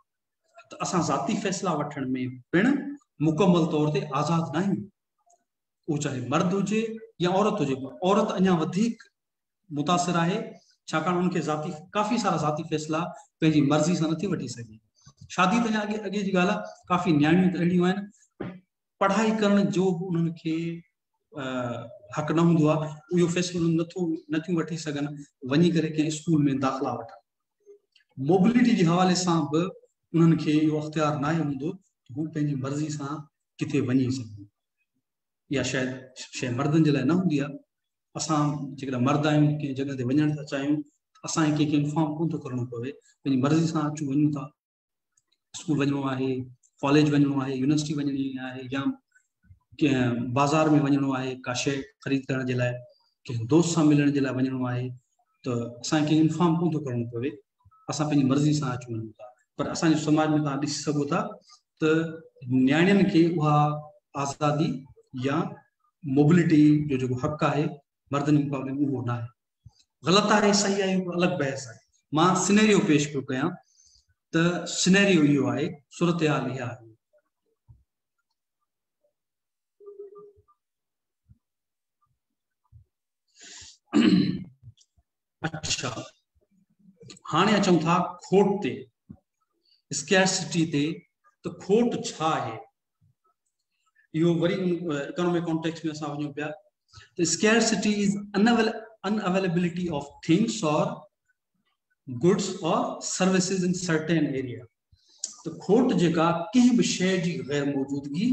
S1: त असां ज़ाती फ़ैसिला वठण में पिणु मुकमल तौर ते आज़ाद न आहियूं, उहो चाहे मर्द हुजे या औरत हुजे। औरत अञा वधीक मुतासिर आहे छाकाणि उनखे ज़ाती काफ़ी सारा ज़ाती फ़ैसिला पंहिंजी मर्ज़ी सां नथी वठी सघे। शादी त अञा अॻे जी ॻाल्हि आहे, काफ़ी न्याणियूं त अहिड़ियूं आहिनि पढ़ाई करण जो बि उन्हनि खे हक़ न हूंदो आहे, उहो फ़ैसिलो नथियूं वठी सघनि वञी करे कंहिं स्कूल में दाख़िला वठनि। मोबिलिटी जे हवाले सां बि उन्हनि खे इहो अख़्तियार न आहे हूंदो त हू पंहिंजी मर्ज़ी सां किथे वञी सघनि। इहा शायदि शइ मर्दनि जे लाइ न हूंदी आहे। असां जेकॾहिं मर्द आहियूं कंहिं जॻह ते वञणु था चाहियूं असांखे कंहिंखे इंफॉर्म कोन थो करिणो पवे, पंहिंजी मर्ज़ी सां अचूं वञूं था। स्कूल वञिणो आहे, कॉलेज वञिणो आहे, यूनिवर्सिटी वञणी आहे या कंहिं बाज़ार में वञिणो आहे का शइ ख़रीद करण जे लाइ, कंहिं दोस्त सां मिलण जे लाइ वञिणो आहे त असांखे इंफॉर्म कोन थो करिणो पवे, असां पंहिंजी मर्ज़ी सां अचूं वञूं था। पर असांजे समाज में तव्हां ॾिसी सघो था त न्याणियुनि खे उहा आज़ादी या मोबिलिटी जो जेको हक़ आहे मर्दनि जे मुक़ाबले में उहो न आहे। ग़लति आहे सही आहे उहो अलॻि बहस आहे। मां सिनेरियो पेश पियो कयां त सिनेरियो इहो आहे, सूरत हाल इहा आहे। अच्छा, हाणे अचूं था खोट ते, स्कैर्सिटी ते। त खोट छा आहे इहो वरी इकोनॉमिक कॉन्टेक्स्ट में असां वञूं पिया त scarcity is unavailability of things और गुड्स और सर्विसेज इन सर्टेन एरिया। त खोट जेका कंहिं बि शइ जी गैर मौजूदगी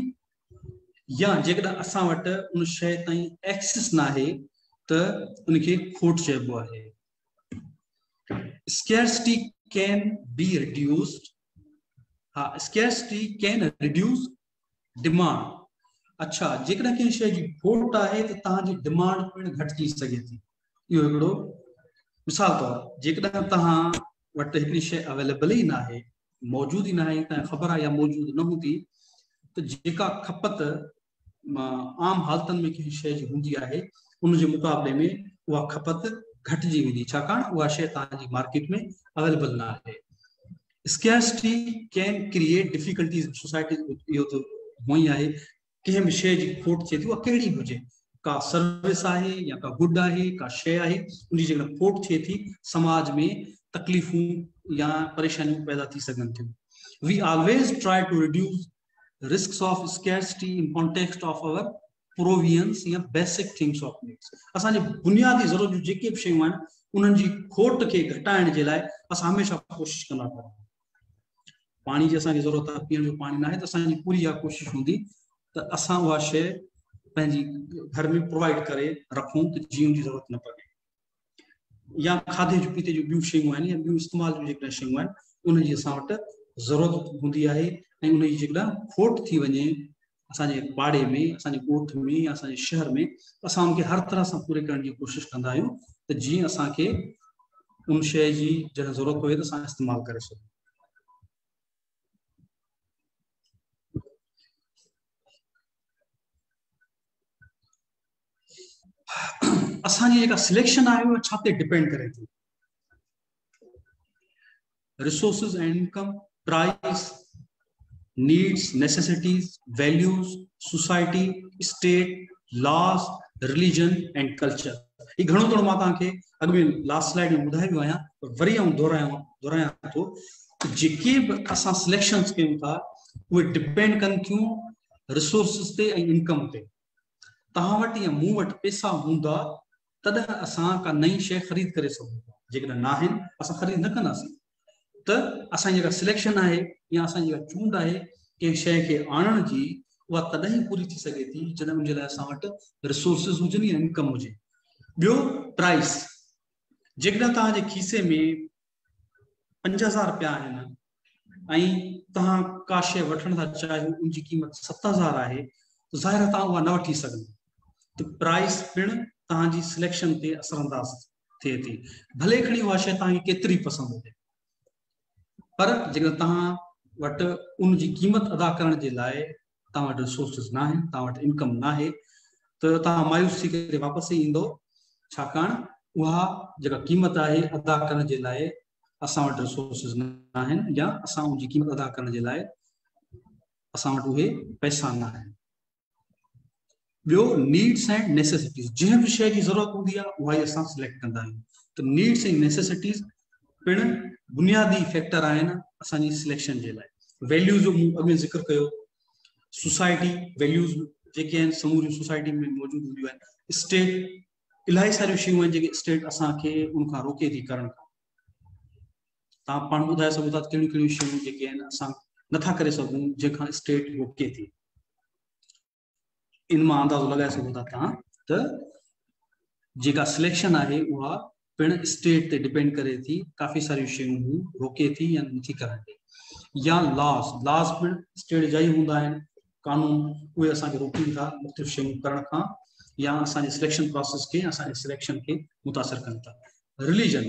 S1: या जेकॾहिं असां वटि उन शइ ताईं एक्सेस न आहे त उनखे खोट चइबो आहे। Scarcity can be reduced. Scarcity can reduce demand. अच्छा, जेकॾहिं कंहिं शइ जी खोट आहे त तव्हांजी डिमांड पिणु घटिजी सघे थी। इहो हिकिड़ो मिसाल तौरु, जेकॾहिं तव्हां वटि हिकिड़ी शइ अवेलेबल ई न आहे, मौजूद ई न आहे, तव्हांखे ख़बर आहे या मौजूद न हूंदी त जेका खपत आम हालतुनि में कंहिं शइ जी हूंदी आहे उनजे मुक़ाबले में उहा खपत घटिजी वेंदी, छाकाणि उहा शइ तव्हांजी मार्केट में अवेलेबल न आहे। Scarcity can create difficulties in society. इहो त हूअं ई आहे, कंहिं बि शइ जी खोट थिए थी, उहा कहिड़ी बि हुजे, का सर्विस आहे या का गुड आहे, का शइ आहे, उनजी जेकॾहिं खोट थिए थी समाज में तकलीफ़ूं या परेशानियूं पैदा थी सघनि थियूं। We always try to reduce risks of scarcity in context of our provisions या basic things of needs। असांजे बुनियादी ज़रूरतूं जेके बि शयूं आहिनि उन्हनि जी खोट खे घटाइण जे लाइ असां हमेशह कोशिशि कंदा आहियूं। पाणी जी असांखे ज़रूरत आहे, पीअण जो पाणी न आहे त असांजी पूरी इहा कोशिशि हूंदी त असां उहा शइ पंहिंजी घर में प्रोवाइड करे रखूं त जीवन जी ज़रूरत न पवे। या खाधे जो पीते जो ॿियूं शयूं आहिनि या ॿियूं इस्तेमाल जूं जेकॾहिं शयूं आहिनि उनजी असां वटि ज़रूरत हूंदी आहे ऐं उनजी जेकॾहिं खोट थी वञे असांजे पाड़े में, असांजे ॻोठ में या असांजे शहर में, असां उनखे हर तरह सां पूरे करण जी कोशिशि कंदा आहियूं त जीअं असांखे उन शइ जी जॾहिं ज़रूरत पए त असां इस्तेमालु करे सघूं। असांजी जेका सिलेक्शन आहे उहा छा ते डिपेंड करे थी? Resources and income, price, needs, necessities, values, society, state, laws, religion and culture। ये घणो थोरो मां तव्हांखे अॻु में लास्ट स्लाइड में ॿुधाए वियो आहियां, वरी आऊं दोहरायां थो त जेके बि असां सिलेक्शन्स कयूं था उहे डिपेंड कनि थियूं रिसोर्सिस ते ऐं इनकम ते। तव्हां वटि या मूं वटि पैसा हूंदा तॾहिं असां का नई शइ ख़रीद करे सघूं था, जेकॾहिं न आहिनि असां ख़रीद न कंदासीं। त असांजी जेका सिलेक्शन आहे या असांजी जेका चूंड आहे कंहिं शइ खे आणण जी उहा तॾहिं पूरी थी सघे थी जॾहिं उनजे लाइ असां वटि रिसोर्सिस हुजनि या इनकम हुजे। ॿियो प्राइस, जेकॾहिं तव्हांजे खीसे में 5000 रुपया आहिनि ऐं तव्हां का शइ वठण था चाहियो उनजी क़ीमत 7000 आहे त ज़ाहिर आहे तव्हां उहा न वठी सघंदा त प्राइस पिणु तव्हांजी सिलेक्शन ते असरअंदाज़ थिए थी भले खणी उहा शइ तव्हांखे केतिरी पसंदि हुजे पर जेकर तव्हां वटि उनजी क़ीमत अदा करण जे लाइ तव्हां वटि रिसोर्सिस न आहिनि तव्हां वटि इनकम न आहे त तव्हां मायूस थी करे वापसि ई ईंदो छाकाणि उहा जेका क़ीमत आहे अदा करण जे लाइ असां वटि रिसोर्सिस न आहिनि या असां उनजी क़ीमत अदा करण जे लाइ असां वटि उहे पैसा न आहिनि ॿियो नीड्स एंड नेसेसिटीज़ जंहिं बि शइ जी ज़रूरत हूंदी आहे उहा ई असां सिलेक्ट कंदा आहियूं त नीड्स ऐं नेसेसिटीज़ पिणु बुनियादी फैक्टर आहिनि असांजी सिलेक्शन जे लाइ वैल्यूज़ जो मूं अॻु में ज़िक्र कयो सोसाइटी वैल्यूज़ जेके आहिनि समूरी सोसाइटी में मौजूदु हूंदियूं आहिनि स्टेट इलाही सारियूं शयूं आहिनि जेके स्टेट असांखे उनखां रोके थी करण खां तव्हां पाण ॿुधाए सघो था कहिड़ियूं कहिड़ियूं शयूं जेके आहिनि असां नथा करे सघूं जंहिंखां स्टेट रोके थी इन मां अंदाज़ो लॻाए सघो था तव्हां त जेका सिलेक्शन आहे उहा पिणु स्टेट ते डिपेंड करे थी काफ़ी सारियूं शयूं हू रोके थी या नथी करण ॾे या लॉस पिणु स्टेट जा ई हूंदा आहिनि कानून उहे असांखे रोकनि था मुख़्तलिफ़ शयूं करण खां या असांजे सिलेक्शन प्रोसेस खे असांजे सिलेक्शन खे मुतासिर कनि था रिलीजन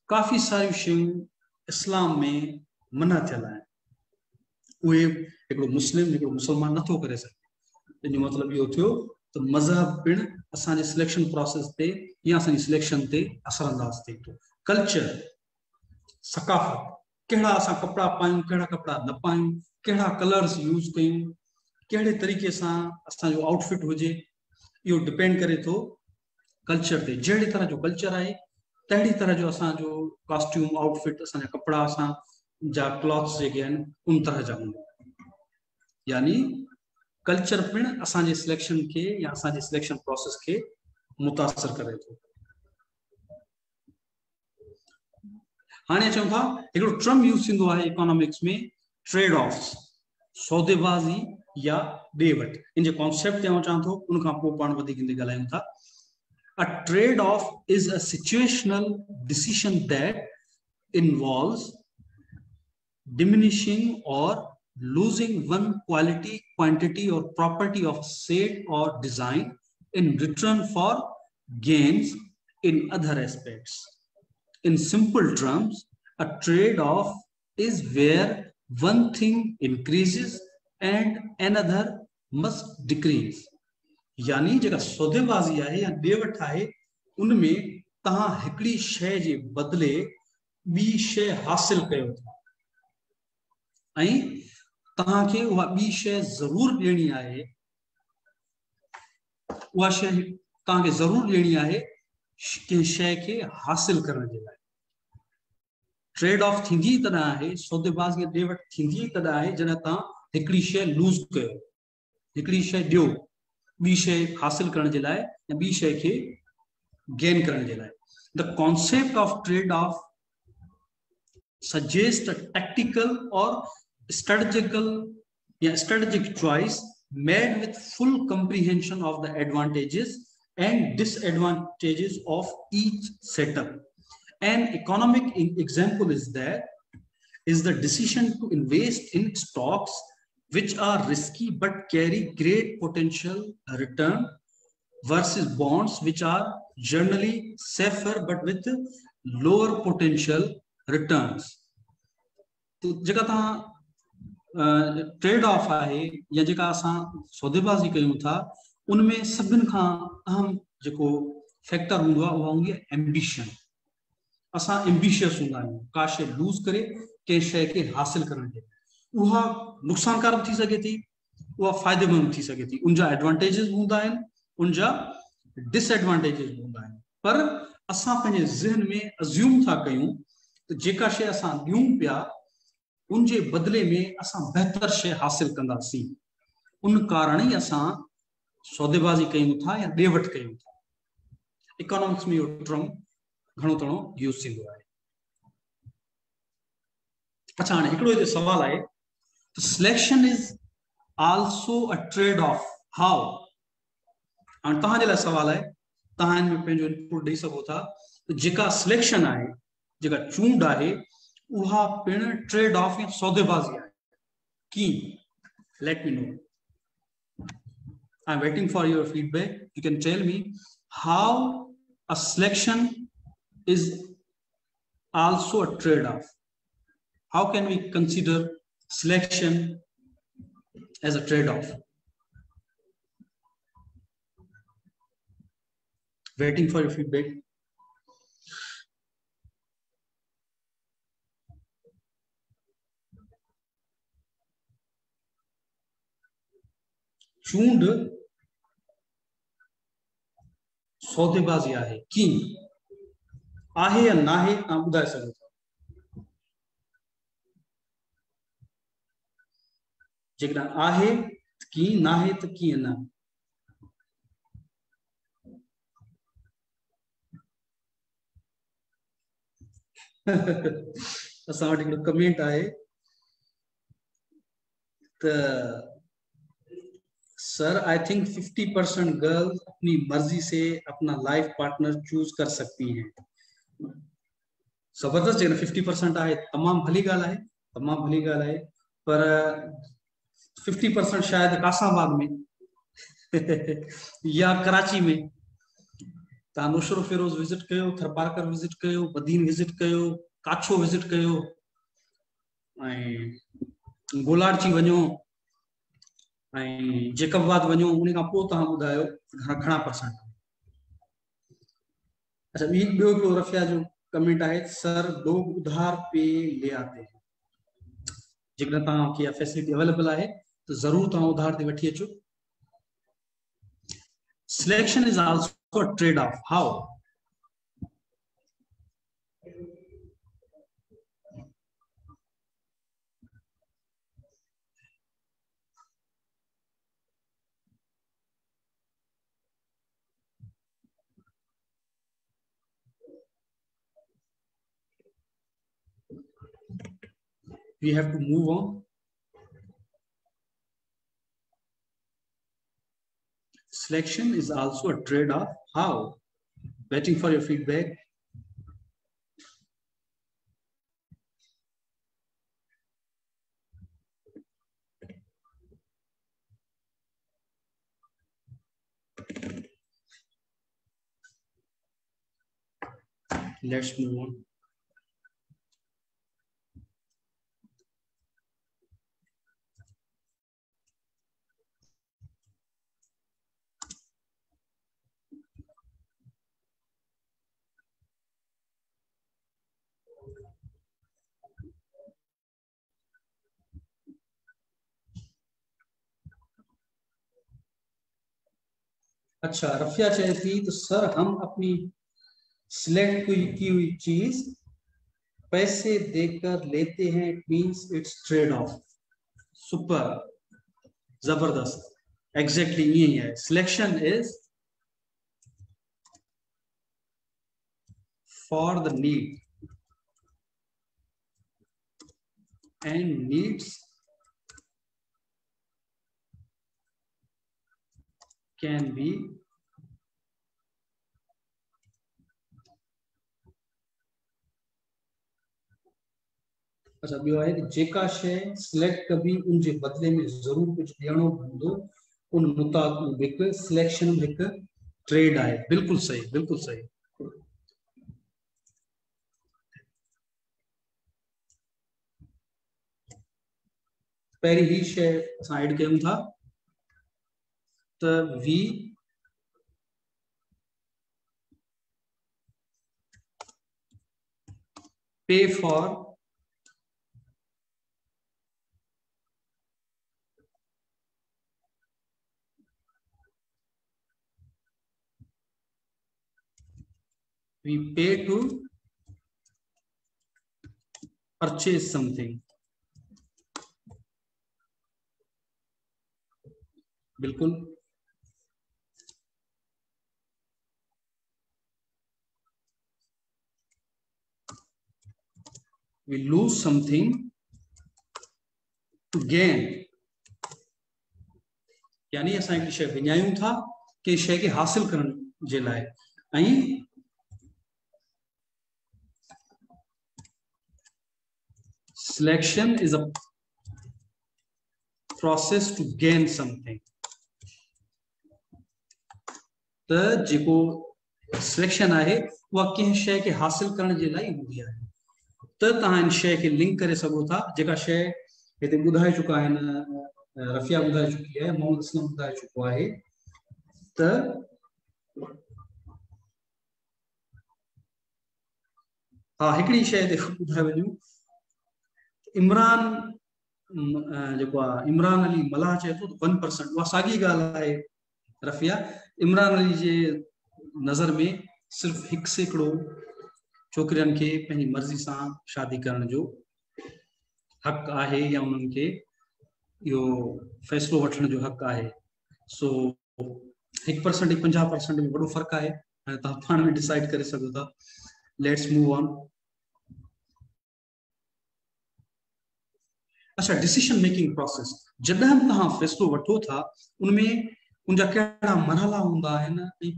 S1: काफ़ी सारियूं शयूं इस्लाम में मना थियल आहिनि उहे हिकिड़ो मुस्लिम हिकिड़ो मुसलमान नथो करे सघे इन जो मतिलबु इहो थियो त मज़हब पिणु असांजे सिलेक्शन प्रोसेस ते या असांजी सिलेक्शन ते असरअंदाज़ थिए थो कल्चर सकाफ़त कहिड़ा असां कपिड़ा पायूं कहिड़ा कपिड़ा न पायूं कहिड़ा कलर्स यूज़ कयूं कहिड़े तरीक़े सां असांजो आउटफिट हुजे इहो डिपेंड करे थो कल्चर ते जहिड़ी तरह जो कल्चर आहे तहिड़ी तरह जो असांजो कॉस्ट्यूम आउटफिट असांजा कपिड़ा असांजा क्लॉथ्स जेके आहिनि उन तरह जा हूंदा यानी कल्चर पिणु असांजे सिलेक्शन खे या असांजे सिलेक्शन प्रोसेस खे मुतासिर करे थो हाणे अचूं था हिकिड़ो टर्म यूज़ थींदो आहे इकोनॉमिक्स में ट्रेड ऑफ्स सौदेबाज़ी या ॾे वठि इन जे कॉन्सेप्ट ते आउं चवां थो उन खां पोइ पाण वधीक इन ते ॻाल्हायूं था A trade-off is a situational decision that involves diminishing or losing one quality, quantity, or property of set or design in return for gains in other aspects. In simple terms, a trade-off is where one thing increases and another must decrease. यानी जेका सौदेबाज़ी आहे या ॾे वठि आहे उनमें तव्हां हिकिड़ी शइ जे बदिले ॿी शइ हासिल कयो था ऐं तव्हांखे उहा ॿी शइ ज़रूरु ॾियणी आहे उहा शइ तव्हांखे ज़रूरु ॾियणी आहे कंहिं शइ खे हासिल करण जे लाइ ट्रेड ऑफ थींदी तॾहिं आहे सौदेबाज़ी ॾे वठि थींदी तॾहिं आहे जॾहिं तव्हां हिकिड़ी शइ लूज़ कयो हिकिड़ी शइ ॾियो ॿी शइ हासिल करण जे लाइ या ॿी शइ खे गेन करण जे लाइ the concept of trade off suggest a tactical और strategic choice made with full comprehension of the advantages and disadvantages of each setup. An economic example is the decision to invest in stocks which are risky but carry great potential return versus bonds which are generally safer but with lower potential returns. तो जेका तव्हां trade off आहे या जेका असां सौदेबाज़ी कयूं था उनमें सभिनि खां अहम जेको फैक्टर हूंदो आहे उहा हूंदी आहे एम्बिशन असां एम्बिशियस हूंदा आहियूं का शइ लूज़ करे कंहिं शइ खे हासिल करण जे उहा नुक़सानकारक थी सघे थी उहा फ़ाइदेमंद थी सघे थी उनजा एडवांटेजिस हूंदा आहिनि उनजा डिसएडवांटेजिस हूंदा आहिनि पर असां पंहिंजे ज़हन में अज़्यूम था कयूं त जेका शइ असां ॾियूं पिया उनजे बदिले में असां बहितर शइ हासिल कंदासीं उन कारण ई असां सौदेबाज़ी कयूं था या ॾे वठि कयूं था इकोनॉमिक्स में इहो टर्म घणो तणो यूज़ थींदो आहे अच्छा हाणे हिकिड़ो हिते सवाल आहे selection is also a trade off हाउ हाणे तव्हांजे लाइ सवाल आहे तव्हां हिन में पंहिंजो इनपुट ॾेई सघो था त जेका सिलेक्शन आहे जेका चूंड आहे उहा पिण ट्रेड ऑफ या सौदेबाज़ी आहे की let me know. I'm waiting for your feedback. You can tell me how a selection is also a trade-off. How can we consider selection as a trade-off? Waiting for your feedback. चूंड सौदेबाज़ी आहे की आहे या नाहे तव्हां ॿुधाए सघो था जेकॾहिं आहे की नाहे त कीअं न असां वटि हिकिड़ो कमेंट आहे त सर आई थिंक 50% गर्ल्स अपनी मर्जी से अपना लाइफ पार्टनर चूज कर सकती हैं जबरदस्त जेकॾहिं 50% आहे तमामु भली ॻाल्हि आहे तमामु भली ॻाल्हि आहे पर 50% शायदि कासाबाग में या कराची में तव्हां नुशरो फिरोज विज़िट कयो थरपारकर विज़िट कयो बदीन विज़िट कयो काछो विज़िट कयो ऐं गोलारची वञो ऐं जेकबाद वञो उन खां पोइ तव्हां ॿुधायो घणा परसेंट अच्छा ॿियो हिकिड़ो रफ़िया जो कमेंट आहे सर लोग उधार पे ले आते हैं जेकॾहिं तव्हांखे इहा फैसिलिटी अवेलेबल आहे त ज़रूर तव्हां उधार ते वठी अचो selection is also a trade off how we have to move on. Selection is also a trade-off. How? Waiting for your feedback. Let's move on. अच्छा रफिया चाहे थी तो सर हम अपनी सिलेक्ट की हुई चीज पैसे देकर लेते हैं it means it's trade off super जबरदस्त एग्जैक्टली यही है selection is for the need and needs can be अच्छा ॿियो आहे कि जेका शइ सिलेक्ट कबी उन जे बदले में ज़रूर कुछ ॾियणो पवंदो उन मुताबिक सिलेक्शन हिकु ट्रेड आहे बिल्कुलु सही बिल्कुलु सही पहिरीं ही शइ असां ऐड कयूं था त we pay for we pay to purchase something बिल्कुल we lose something to gain यानी असां हिकड़ी शइ विञायूं था कि शइ खे हासिल करण जे लाइ ऐं Selection is a process to gain something. तो जेको सिलेक्शन आहे उहा कंहिं शइ खे हासिल करण जे लाइ हूंदी आहे। त तव्हां इन शइ खे लिंक करे सघो था, जेका शइ हिते ॿुधाए चुका आहिनि, रफ़िया ॿुधाए चुकी आहे, मोहम्मद असलम ॿुधाए चुको आहे। त हाँ हिकिड़ी शइ ते ॿुधाए वञूं, इमरान जेको आहे इमरान अली मलाह चए थो 1%, उहा साॻी ॻाल्हि आहे रफ़िया। इमरान अली जे नज़र में सिर्फ़ु 1% छोकिरियुनि खे पंहिंजी मर्ज़ी सां शादी करण जो हक़ आहे, या उन्हनि खे इहो फ़ैसिलो वठण जो हक़ आहे। सो 1% 50% में वॾो फ़र्क़ु आहे। हाणे तव्हां पाण में डिसाइड करे सघो था। Let's move on. अच्छा, डिसीजन मेकिंग प्रोसेस, जॾहिं तव्हां फ़ैसिलो वठो था उनमें उनजा कहिड़ा मरहला हूंदा आहिनि ऐं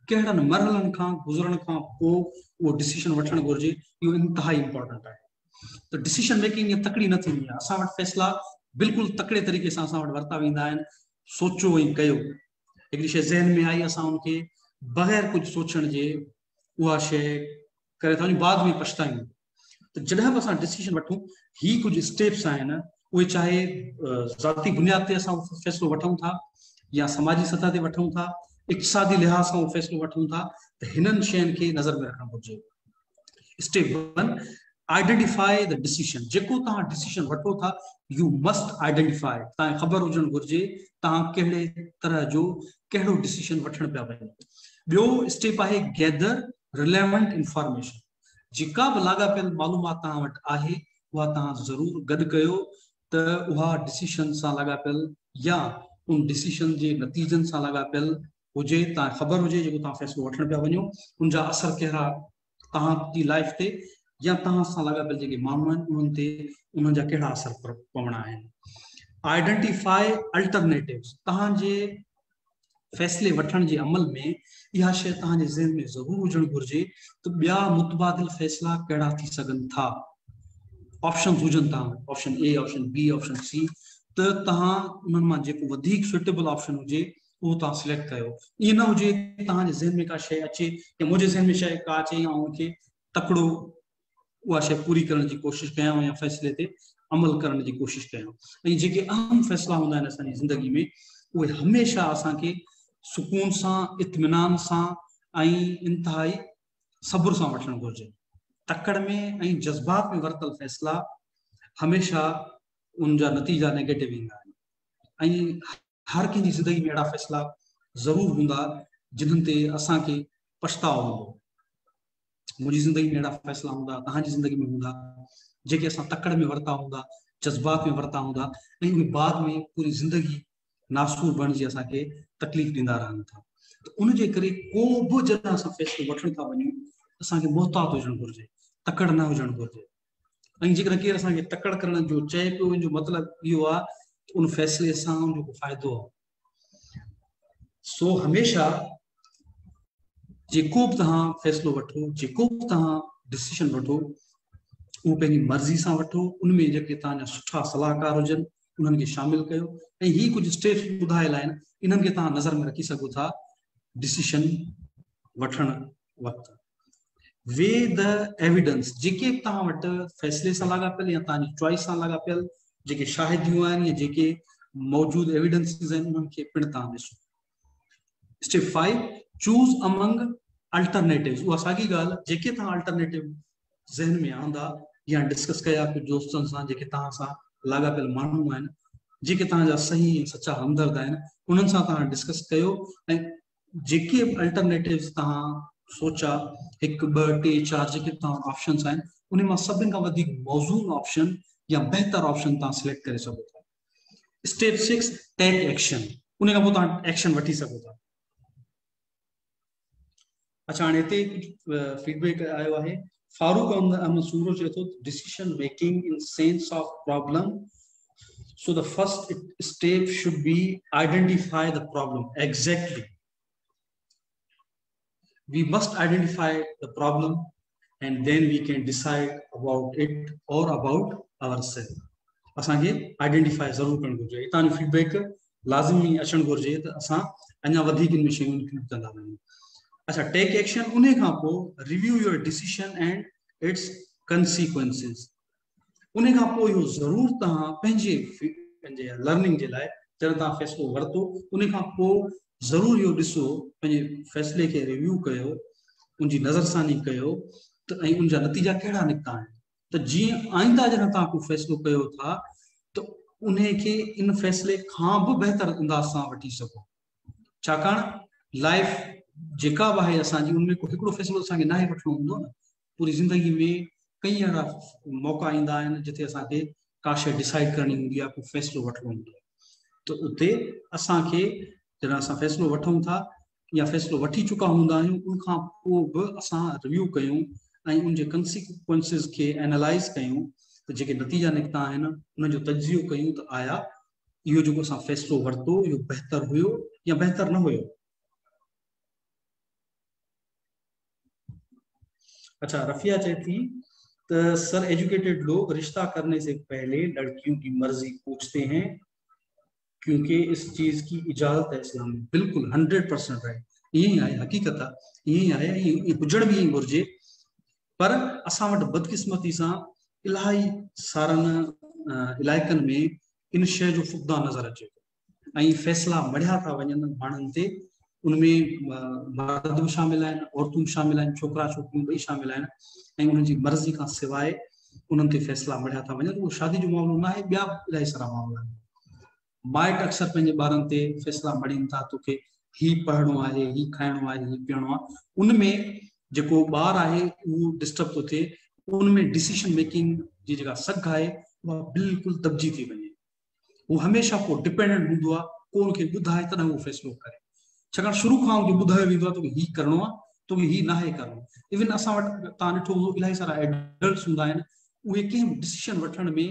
S1: कहिड़नि मरहलनि खां गुज़रण खां पोइ उहो डिसीजन वठणु घुरिजे, इहो इंतिहाई इंपॉर्टेंट आहे। त डिसीजन मेकिंग ईअं तकड़ी न थींदी आहे। असां वटि फ़ैसिला बिल्कुलु तकड़े तरीक़े सां असां वटि वरिता वेंदा आहिनि। सोचो ऐं कयो, हिकिड़ी शइ ज़हन में आई, असां उनखे बग़ैर कुझु सोचण जे उहा शइ करे था वञूं, बाद में पछतायूं। त जॾहिं बि असां डिसीजन वठूं, ही कुझु स्टेप्स आहिनि, उहे चाहे ज़ाती बुनियाद ते असां फ़ैसिलो वठूं था या समाजी सतह ते वठूं था, इक़्तिसादी लिहाज़ सां फ़ैसिलो वठूं था, त हिननि शयुनि खे नज़र में रखणु घुरिजे। Step 1, identify the decision. जेको तव्हां डिसीजन वठो था, यू मस्ट आइडेंटिफाई, तव्हांखे ख़बर हुजणु घुरिजे तव्हां कहिड़े तरह जो कहिड़ो डिसीजन वठणु पिया वञो। ॿियो स्टेप आहे गैदर रिलेवेंट इंफॉर्मेशन। जेका बि लाॻापियल मालूमात तव्हां वटि आहे उहा तव्हां ज़रूरु गॾु कयो, त उहा डिसीजन सां लाॻापियल या उन डिसीजन जे नतीजनि सां लाॻापियल हुजे, तव्हांखे ख़बर हुजे जेको तव्हां फ़ैसिलो वठणु पिया वञो उनजा असर कहिड़ा तव्हांजी लाइफ ते या तव्हां सां लाॻापियल जेके माण्हू आहिनि उन्हनि ते उन्हनि जा कहिड़ा असर पवणा आहिनि। Identify alternatives. तव्हांजे फ़ैसिले वठण जे अमल में इहा शइ तव्हांजे ज़हन में ज़रूरु हुजणु घुरिजे त ॿिया मुतबादिल फ़ैसिला कहिड़ा थी सघनि था। ऑप्शन हुजनि था, option A, option B, option C, त तव्हां उन्हनि मां जेको वधीक सुटेबल ऑप्शन हुजे उहो तव्हां सिलेक्ट कयो। ईअं न हुजे तव्हांजे ज़हन में का शइ अचे या मुंहिंजे ज़हन में शइ का अचे, या उनखे तकिड़ो उहा शइ पूरी करण जी कोशिशि कयां या फ़ैसिले ते अमल करण जी कोशिशि कयां। ऐं जेके अहम फ़ैसिला हूंदा आहिनि असांजी ज़िंदगी में, उहे हमेशह असांखे सुकून सां, इत्मिनान सां ऐं इंतिहाई सब्र सां वठणु घुरिजे। तकड़ में ऐं जज़्बात में वरितल फ़ैसिला हमेशह उनजा नतीजा नेगेटिव ईंदा आहिनि। ऐं हर कंहिंजी ज़िंदगी में अहिड़ा फ़ैसिला ज़रूरु हूंदा जिन्हनि ते असांखे पछतावो हूंदो। मुंहिंजी ज़िंदगी में अहिड़ा फ़ैसिला हूंदा, तव्हांजी ज़िंदगी में हूंदा, जेके असां तकड़ में वरिता हूंदा, जज़्बात में वरिता हूंदा, ऐं उहे बाद में पूरी ज़िंदगी नासूर बणिजी असांखे तकलीफ़ ॾींदा रहनि था। त उनजे करे को बि जॾहिं असां फ़ैसिलो वठण था वञूं, असांखे मोहतात हुजणु घुरिजे, तकड़ न हुजणु घुरिजे। ऐं जेकॾहिं केरु असांखे तकड़ करण जो चए पियो, इन जो मतिलबु इहो आहे त उन फ़ैसिले सां उनजो को फ़ाइदो आहे। सो हमेशह जेको बि तव्हां फ़ैसिलो वठो, जेको बि तव्हां डिसीजन वठो, उहो पंहिंजी मर्ज़ी सां वठो। उनमें जेके तव्हांजा सुठा सलाहकार हुजनि उन्हनि खे शामिल कयो। ऐं ही कुझु स्टेप्स ॿुधायल आहिनि, इन्हनि खे तव्हां नज़र में रखी सघो था डिसीजन वठण वक़्तु। Way the evidence. जेके तव्हां वटि फ़ैसिले सां लाॻापियल या तव्हांजी चॉइस सां लाॻापियल जेके शाहिदियूं आहिनि या जेके मौजूदु एविडेंसिस आहिनि, उन्हनि खे पिणु तव्हां ॾिसो। Step 5, choose among alternatives. उहा साॻी ॻाल्हि, जेके तव्हां अल्टरनेटिव ज़हन में आंदा या डिस्कस कया कुझु दोस्तनि सां, जेके तव्हां सां लाॻापियल माण्हू आहिनि, जेके तव्हांजा सही ऐं सचा हमदर्द आहिनि, उन्हनि सां तव्हां डिस्कस कयो। ऐं जेके अल्टरनेटिव्स तव्हां सोचा, 1, 2, 3, 4 जेके तव्हां ऑप्शन्स आहिनि, उन मां सभिनि खां वधीक मौज़ून ऑप्शन या बहितर ऑप्शन तव्हां सिलेक्ट करे सघो था। Step 6, take action. उन खां पोइ तव्हां एक्शन वठी सघो था। अच्छा, हाणे हिते फीडबैक आयो आहे। फारूक अहमद सूरो चए थो, decision making in sense of problem, so the first step should be identify the problem. Exactly, we must identify the problem and then we can decide about it or about ourselves असांखे identify ज़रूर करणु घुरिजे हितां जो feedback लाज़मी अचणु घुरिजे त असां अञा वधीक इन में शयूं इंक्लूड कंदा वञूं अच्छा टेक एक्शन उन खां पोइ review your decision and its consequences उन खां पोइ इहो ज़रूर तव्हां पंहिंजे लर्निंग जे लाइ जॾहिं तव्हां फ़ैसिलो वरितो उन खां पोइ ज़रूर इहो ॾिसो पंहिंजे फ़ैसिले खे रिव्यू कयो उनजी नज़रसानी कयो त ऐं उनजा नतीजा कहिड़ा निकिता आहिनि त जीअं आईंदा जॾहिं तव्हां को फ़ैसिलो कयो था त उन खे इन फ़ैसिले खां बि बहितर अंदाज़ सां वठी सघो छाकाणि लाइफ जेका बि आहे असांजी उनमें को हिकिड़ो फ़ैसिलो असांखे नाहे वठिणो हूंदो न पूरी ज़िंदगी में कई अहिड़ा मौक़ा ईंदा आहिनि जिथे असांखे का शइ डिसाइड करणी हूंदी आहे को फ़ैसिलो वठिणो हूंदो आहे त उते असांखे जॾहिं असां फ़ैसिलो वठूं था या फ़ैसिलो वठी चुका हूंदा आहियूं उनखां पोइ बि असां रिव्यू कयूं ऐं उनजे कंसीक्वेंसिस खे एनालाइज़ कयूं त जेके नतीजा निकिता आहिनि उनजो तजियो कयूं त आया इहो जेको असां फ़ैसिलो वरितो इहो बहितर हुयो या बहितर न हुयो अच्छा रफ़िया चए थी तो सर एजुकेटेड लोग रिश्ता करने से पहले लड़कियों की मर्जी पूछते हैं क्योंकि इस चीज की इजाजत है इस्लाम में बिल्कुल 100% है यही आहे हकीकत आहे यही आहे ये हुजण भी घुर्जे पर असां वटि बदकिस्मती सां इलाही सारनि इलाइक़नि में इन शइ जो फुक़दान नज़र अचे थो ऐं फ़ैसिला मढ़िया था वञनि माण्हुनि ते उनमें मर्द भी शामिल आहिनि औरतूं भी शामिल आहिनि छोकिरा छोकिरियूं ॿई शामिल आहिनि ऐं उन्हनि जी मर्ज़ी खां सवाइ उन्हनि ते फ़ैसिला मढ़िया था वञनि उहो शादी जो मामिलो न आहे ॿिया इलाही सारा मामिला आहिनि माइट अक्सर पंहिंजे ॿारनि ते फ़ैसिला मढ़ीनि था तोखे हीउ पढ़णो आहे हीउ खाइणो आहे हीउ पीअणो आहे उनमें जेको ॿारु आहे उहो डिस्टर्ब थो थिए उनमें डिसीशन मेकिंग जी जेका सघ आहे उहा बिल्कुलु दॿिजी थी वञे उहो हमेशह को डिपेंडेंट हूंदो आहे को उनखे ॿुधाए तॾहिं उहो फ़ैसिलो करे छाकाणि शुरू खां उनखे ॿुधायो वेंदो आहे तोखे हीउ करिणो आहे तोखे हीउ नाहे करिणो इवन असां वटि तव्हां ॾिठो हूंदो इलाही सारा एडल्ट्स हूंदा आहिनि उहे कंहिं बि डिसीशन वठण में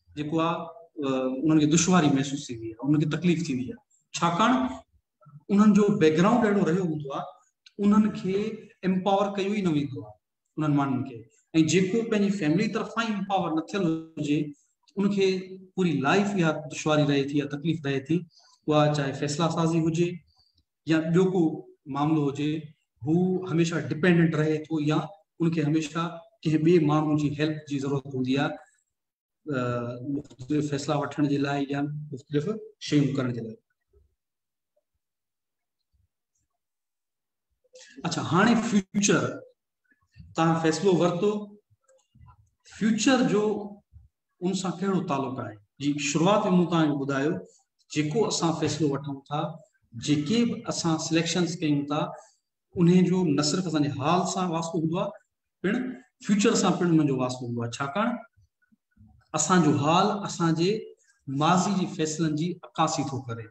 S1: जेको आहे उन्हनि खे दुश्वारी महसूसु थींदी आहे उन्हनि खे तकलीफ़ थींदी आहे छाकाणि उन्हनि जो बैकग्राउंड अहिड़ो रहियो हूंदो आहे उन्हनि खे एम्पावर कयो ई न वेंदो आहे उन्हनि माण्हुनि खे ऐं जेको पंहिंजी फैमिली तरफ़ां ई एम्पावर न थियल हुजे उनखे पूरी लाइफ इहा दुश्वारी रहे थी या तकलीफ़ रहे थी उहा चाहे फ़ैसिला साज़ी हुजे या ॿियो को मामिलो हुजे हू हमेशह डिपेंडेंट रहे थो या उनखे हमेशह कंहिं ॿिए माण्हू जी हेल्प जी ज़रूरत हूंदी आहे मुख़्तलिफ़ फ़ैसिला वठण जे लाइ या मुख़्तलिफ़ शयूं करण जे लाइ अच्छा हाणे फ्यूचर तव्हां फ़ैसिलो वरितो फ्यूचर जो उन सां कहिड़ो तालुक़ु आहे जी शुरूआत में मूं तव्हांखे ॿुधायो जेको असां फ़ैसिलो वठूं था जेके बि असां सिलेक्शन्स कयूं था उन जो न सिर्फ़ु असांजे हाल सां वास्तो हूंदो आहे पिणु फ्यूचर सां पिणु उनजो वास्तो हूंदो आहे छाकाणि असांजो हाल असांजे माज़ी जी फ़ैसिलनि जी अक्कासी थो करे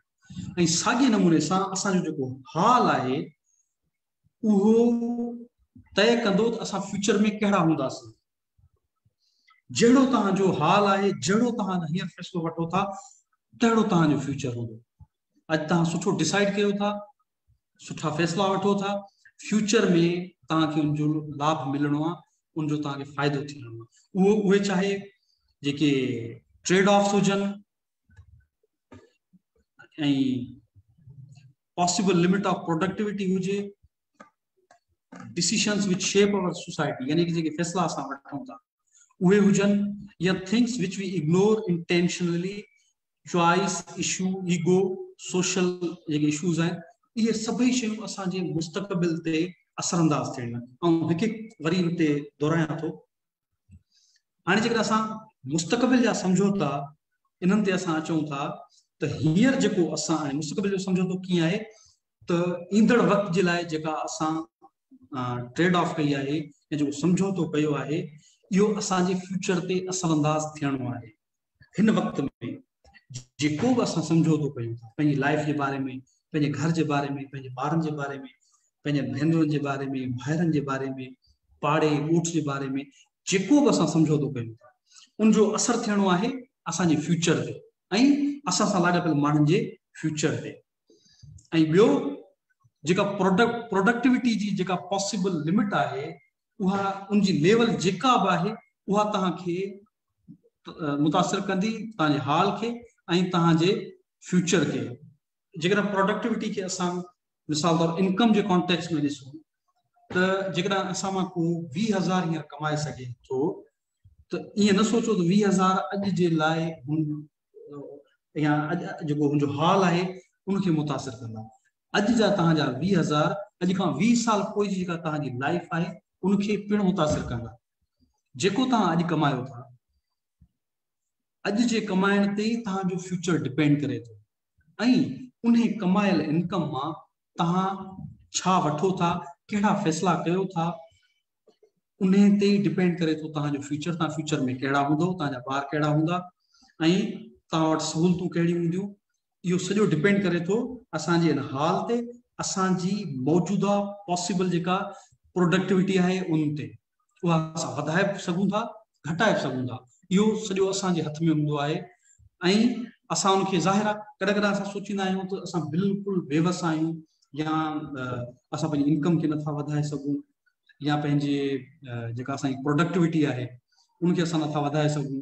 S1: ऐं साॻिए नमूने सां असांजो जेको हाल आहे उहो तय कंदो त असां फ्यूचर में कहिड़ा हूंदासीं जहिड़ो तव्हांजो हाल आहे जहिड़ो तव्हां हींअर फ़ैसिलो वठो था तहिड़ो तव्हांजो फ्यूचर हूंदो अॼु तव्हां सुठो डिसाइड कयो था सुठा फ़ैसिला वठो था फ्यूचर में तव्हांखे उनजो लाभ मिलणो आहे उनजो तव्हांखे फ़ाइदो थियणो आहे उहे चाहे जेके ट्रेड ऑफ्स हुजनि ऐं पॉसिबल लिमिट ऑफ प्रोडक्टिविटी हुजे decisions which shape our society यानी कि जेके फ़ैसिला असां वठूं था उहे हुजनि या things which we ignore intentionally choice issue ego social जेके इशूज़ आहिनि इहे सभई शयूं असांजे मुस्तक़बिल ते असरअंदाज़ थियनि ऐं हिकु वरी इन ते दोहरायां थो हाणे जेकर असां मुस्तक़बिल जा समझौता इन्हनि ते असां अचूं था त हींअर जेको असां हाणे मुस्तक़बिल जो समझौतो कीअं आहे त ईंदड़ वक़्त जे लाइ जेका असां ट्रेड ऑफ कई आहे या जेको समझौतो कयो आहे इहो असांजे फ्यूचर ते असरअंदाज़ थियणो आहे हिन वक़्त में जेको बि असां समझौतो कयूं था पंहिंजी लाइफ जे बारे में पंहिंजे घर जे बारे में पंहिंजे ॿारनि जे बारे में पंहिंजे भेनरुनि जे बारे में भाइरनि जे बारे में पाड़े ॻोठ जे बारे में जेको बि असां समझौतो कयूं था उनजो असरु थियणो आहे असांजे फ्यूचर ते ऐं असां सां लाॻापियल माण्हुनि जे फ्यूचर ते ऐं ॿियो जेका प्रोडक्टिविटी जी जेका पॉसिबल लिमिट आहे उहा उनजी लेवल जेका बि आहे उहा तव्हांखे मुतासिर कंदी तव्हांजे हाल खे ऐं तव्हांजे फ्यूचर खे। जेकॾहिं प्रोडक्टिविटी खे असां मिसाल तौर इनकम जे कॉन्टेक्स्ट में ॾिसूं त जेकॾहिं असां मां को 20,000 हींअर कमाए सघे थो त ईअं न सोचो त 20,000 अॼु जे लाइ या जेको हुनजो हाल आहे उनखे मुतासिर कंदा। अॼु जा तव्हांजा 20,000 अॼु खां 20 साल पोइ जी जेका तव्हांजी लाइफ आहे उनखे पिणु मुतासिर कंदा। जेको तव्हां अॼु कमायो था अॼु जे कमाइण ते तव्हांजो फ्यूचर डिपेंड करे थो ऐं उन कमायल इनकम मां तव्हां छा वठो था, कहिड़ा फ़ैसिला कयो था, उन ते डिपेंड करे थो तव्हांजो फ्यूचर। तव्हां फ्यूचर में कहिड़ा हूंदो, तव्हांजा ॿार कहिड़ा हूंदा ऐं तव्हां वटि सहूलियतूं कहिड़ियूं हूंदियूं, इहो सॼो डिपेंड करे थो असांजे इन हाल ते, असांजी मौजूदा पॉसिबल जेका प्रोडक्टिविटी आहे उन ते। उहा असां वधाए बि सघूं था, घटाए बि सघूं था, इहो सॼो असांजे हथ में हूंदो आहे। ऐं असां उनखे ज़ाहिर आहे कॾहिं कॾहिं असां सोचींदा आहियूं त असां बिल्कुलु बेवस आहियूं या असां पंहिंजी इनकम खे नथा वधाए सघूं या पंहिंजे जेका असांजी प्रोडक्टिविटी आहे उनखे असां नथा वधाए सघूं।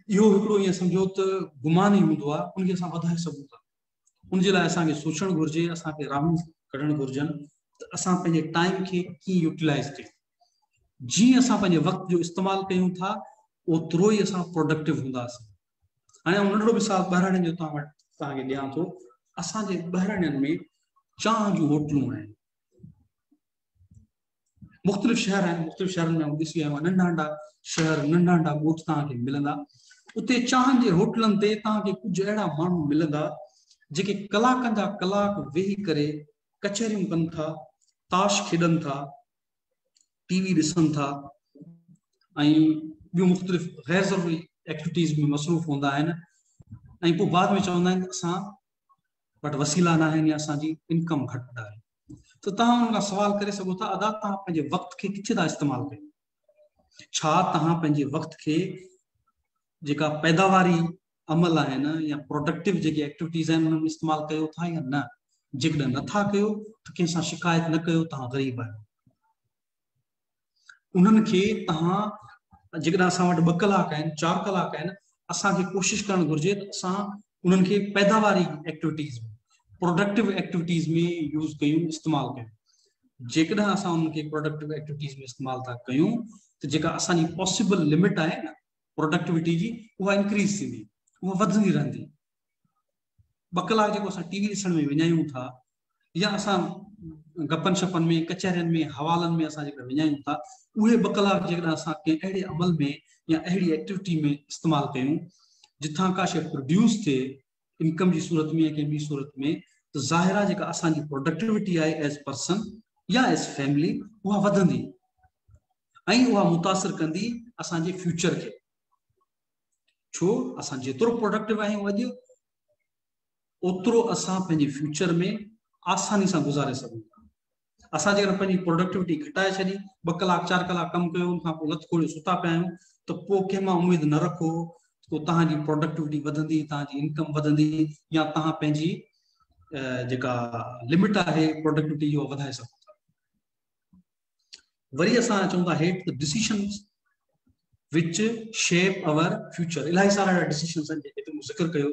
S1: इहो हिकिड़ो ईअं सम्झो त गुमान ई हूंदो आहे, उनखे असां वधाए सघूं था। उनजे लाइ असांखे सोचणु घुरिजे, असांखे राहूं कढणु घुरिजनि त असां पंहिंजे टाइम खे कीअं यूटिलाइज़ कयूं। जीअं असां पंहिंजे वक़्त जो इस्तेमालु कयूं था ओतिरो ई असां प्रोडक्टिव हूंदासीं। हाणे नंढिड़ो मिसाल ॿाहिराणियुनि जो तव्हांखे ॾियां थो। असांजे ॿाहिराणियुनि में चांहि जूं होटलूं आहिनि, मुख़्तलिफ़ शहर आहिनि, मुख़्तलिफ़ शहरनि में ॾिसी आहियो नंढा नंढा शहर, नंढा नंढा ॻोठ तव्हांखे मिलंदा। उते चांहि जे होटलनि ते तव्हांखे कुझु अहिड़ा माण्हू मिलंदा जेके कलाकनि जा कलाक वेही करे कचहरियूं कनि था, ताश खेॾनि था, टीवी ॾिसनि था ऐं ॿियूं मुख़्तलिफ़ गैर ज़रूरी एक्टिविटीज़ में मसरूफ़ हूंदा आहिनि ऐं पोइ बाद में चवंदा आहिनि असां वटि वसीला न आहिनि या असांजी इनकम घटि आहे। त तव्हां हुन खां सवाल करे सघो था, अदा तव्हां पंहिंजे वक़्त खे किथे था इस्तेमालु कयो? छा तव्हां पंहिंजे वक़्त खे जेका पैदावारी अमल आहिनि या प्रोडक्टिव जेके एक्टिविटीज़ आहिनि उनमें इस्तेमालु कयो था या न? जेकॾहिं नथा कयो त कंहिंसां शिकायत न कयो, तव्हां ग़रीब आहियो। उन्हनि खे तव्हां जेकॾहिं असां वटि 2 कलाक आहिनि, 4 कलाक आहिनि, असांखे कोशिशि करणु घुरिजे त असां उन्हनि खे पैदावारी एक्टिविटीज़ में, प्रोडक्टिव एक्टिविटीज़ में यूज़ कयूं, इस्तेमालु कयूं। जेकॾहिं असां उन्हनि खे प्रोडक्टिव एक्टिविटीज़ में इस्तेमालु था कयूं त जेका असांजी पॉसिबल लिमिट आहे न प्रोडक्टिविटी जी, उहा इंक्रीज़ थींदी, उहा वधंदी रहंदी। 2 कलाक जेको असां टीवी ॾिसण में विञायूं था या असां गपनि शपनि में, कचहरियुनि में, हवालनि में असां जेकॾहिं विञायूं था, उहे 2 कलाक जेकॾहिं असां कंहिं अहिड़े अमल में या अहिड़ी एक्टिविटी में इस्तेमालु कयूं जिथां का शइ प्रोड्यूस थिए इनकम जी सूरत में या कंहिं ॿी सूरत में, त ज़ाहिर आहे जेका असांजी प्रोडक्टिविटी आहे एज़ पर्सन या एज़ फैमिली उहा वधंदी ऐं उहा मुतासिर कंदी असांजे फ्यूचर खे। छो असां जेतिरो प्रोडक्टिव आहियूं अॼु ओतिरो असां पंहिंजे फ्यूचर में आसानी सां गुज़ारे सघूं था। असां जेकॾहिं पंहिंजी प्रोडक्टिविटी घटाए छॾी, 2 कलाक 4 कलाक कमु कयो, उन खां पोइ लत खोले सुता पिया आहियूं, त पोइ कंहिं मां उमेद न रखो तो तव्हांजी प्रोडक्टिविटी वधंदी, तव्हांजी इनकम वधंदी या तव्हां पंहिंजी जेका लिमिट आहे प्रोडक्टिविटी जो वधाए सघो था। वरी असां चऊं था हेठि त decisions which shape our future. इलाही सारा डिसीशंस आहिनि जेके मूं ज़िक्र कयो।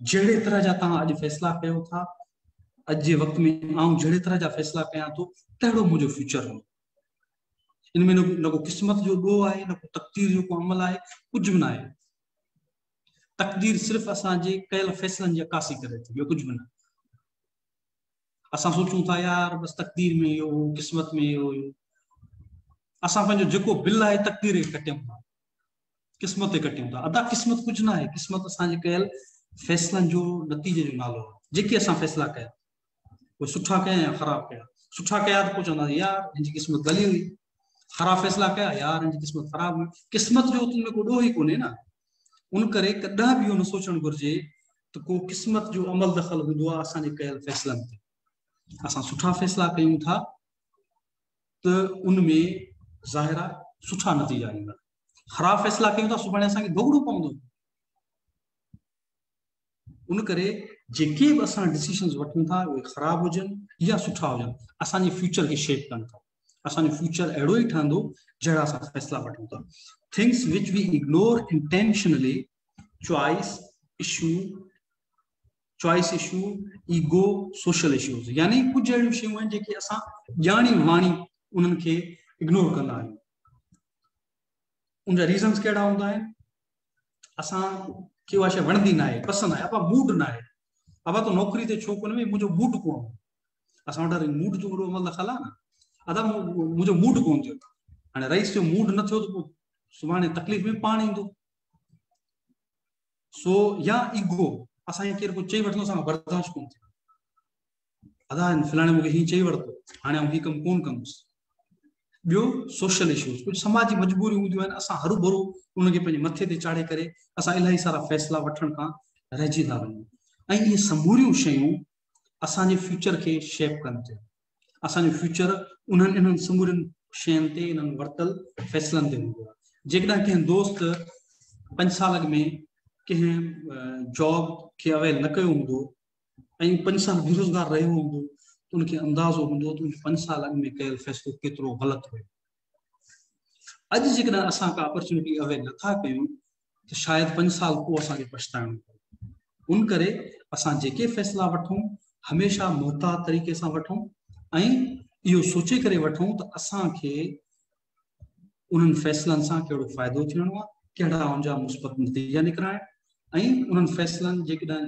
S1: जहिड़े तरह जा तव्हां अॼु फ़ैसिला कयो था, अॼु जे वक़्त में आउं जहिड़े तरह जा फ़ैसिला कयां थो तहिड़ो मुंहिंजो फ्यूचर हूंदो। इन में न को क़िस्मत जो ॾोह आहे, न को तक़दीर जो को अमल आहे, कुझु बि न आहे। तक़दीर सिर्फ़ु असांजे कयल फ़ैसिलनि जी अक्कासी करे थी, ॿियो कुझु बि न। असां सोचूं था यार बसि तक़दीर में इहो, क़िस्मत में इहो, असां पंहिंजो जेको बिल आहे तक़दीर खे कटियूं था, क़िस्मत ते कटियूं था। अदा क़िस्मत कुझु न आहे, क़िस्मत असांजे कयल फ़ैसिलनि जो नतीजे जो नालो आहे। जेके असां फ़ैसिला कया, उहे सुठा कया या ख़राब कया। सुठा कया त पोइ चवंदासीं यार हिनजी क़िस्मत भली हुई, ख़राब फ़ैसिला कया यार हिनजी क़िस्मत ख़राब हुई। क़िस्मत जो उन में को ॾोह ई कोन्हे न। उन करे कॾहिं बि इहो न सोचणु घुरिजे त को क़िस्मत जो अमल दख़ल हूंदो आहे असांजे कयल फ़ैसिलनि ते। असां सुठा फ़ैसिला कयूं था त उन में ज़ाहिर आहे सुठा नतीजा ईंदा। ख़राब फ़ैसिला कयूं था सुभाणे असांखे भोगणो पवंदो। उन करे जेके बि असां डिसीशन्स वठूं था उहे ख़राब हुजनि या सुठा हुजनि, असांजे फ्यूचर खे शेप कनि था। असांजो फ्यूचर अहिड़ो ई ठहंदो जहिड़ा असां फ़ैसिला वठूं था. Things which we ignore intentionally, choice issue, ego, social issues, यानी कुछ अहिड़ियूं शयूं आहिनि जेके असां ॼाणी वाणी उन्हनि खे इग्नोर कंदा आहियूं. उनजा रीज़न्स कहिड़ा हूंदा आहिनि? असांखे उहा शइ वणंदी न आहे, पसंदि आहे, अब मूड न आहे, अब तो नौकरी ते छो कोन में, मुंहिंजो मूड कोन, असां वटि मूड जो वॾो अमल रखल आहे न, अदा मुंहिंजो मूड कोन थियो, हाणे रईस जो मूड न थियो त पोइ सुभाणे तकलीफ़ में पाण ईंदो. सो या ईगो, असांखे केरु कुझु चई वठंदो, असां बर्दाश्त कोन थियो, अदा फलाणे मूंखे हीअं चई वरितो, हाणे आउं हीअ कमु कोन कंदुसि. ॿियो सोशल इश्यूज़, कुझु समाजी मजबूरियूं हूंदियूं आहिनि, असां हरू भरू उनखे पंहिंजे मथे ते चाढ़े करे असां इलाही सारा फ़ैसिला वठण खां रहिजी था वञूं. ऐं इहे समूरियूं शयूं असांजे फ्यूचर खे शेप कनि थियूं. असांजो फ्यूचर इन्हनि समूरियुनि शयुनि ते, इन्हनि वरितल फ़ैसिलनि ते हूंदो आहे. जेकॾहिं कंहिं दोस्त 5 साल में कंहिं जॉब खे अवेल न कयो हूंदो ऐं 5 साल बेरोज़गार रहियो हूंदो, त उनखे अंदाज़ो हूंदो त 5 सालनि में कयल फ़ैसिलो केतिरो ग़लति हुयो. अॼु जेकॾहिं असां का अपॉर्चुनिटी अवेल नथा कयूं त शायदि 5 साल पोइ असांखे पछताइणो पए. उन करे असां जेके फ़ैसिला वठूं हमेशह मुहतात तरीक़े सां वठूं ऐं इहो सोचे करे वठूं त असांखे उन्हनि फ़ैसिलनि सां कहिड़ो फ़ाइदो थियणो आहे, कहिड़ा उनजा मुस्बत नतीजा निकिरणा आहिनि, ऐं उन्हनि फ़ैसिलनि जेकॾहिं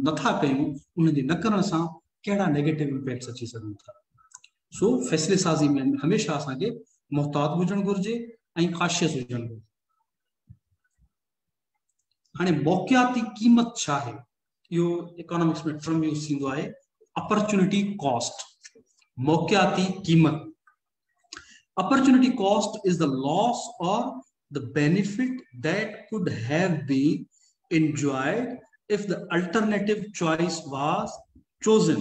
S1: नथा कयूं उनजे न करण सां कहिड़ा नेगेटिव इम्पैक्ट्स अची सघनि था. सो फ़ैसिले साज़ी में हमेशह असांखे मुहतात हुजणु घुरिजे ऐं ख़ासियत हुजणु घुरिजे. हाणे मौक़ियाती क़ीमत छा आहे? इहो इकोनॉमिक्स में टर्म यूज़ थींदो आहे, अपॉर्चुनिटी कॉस्ट. मौक़ियाती क़ीमत. Opportunity cost is the loss or the benefit that could have been enjoyed if the alternative choice was chosen.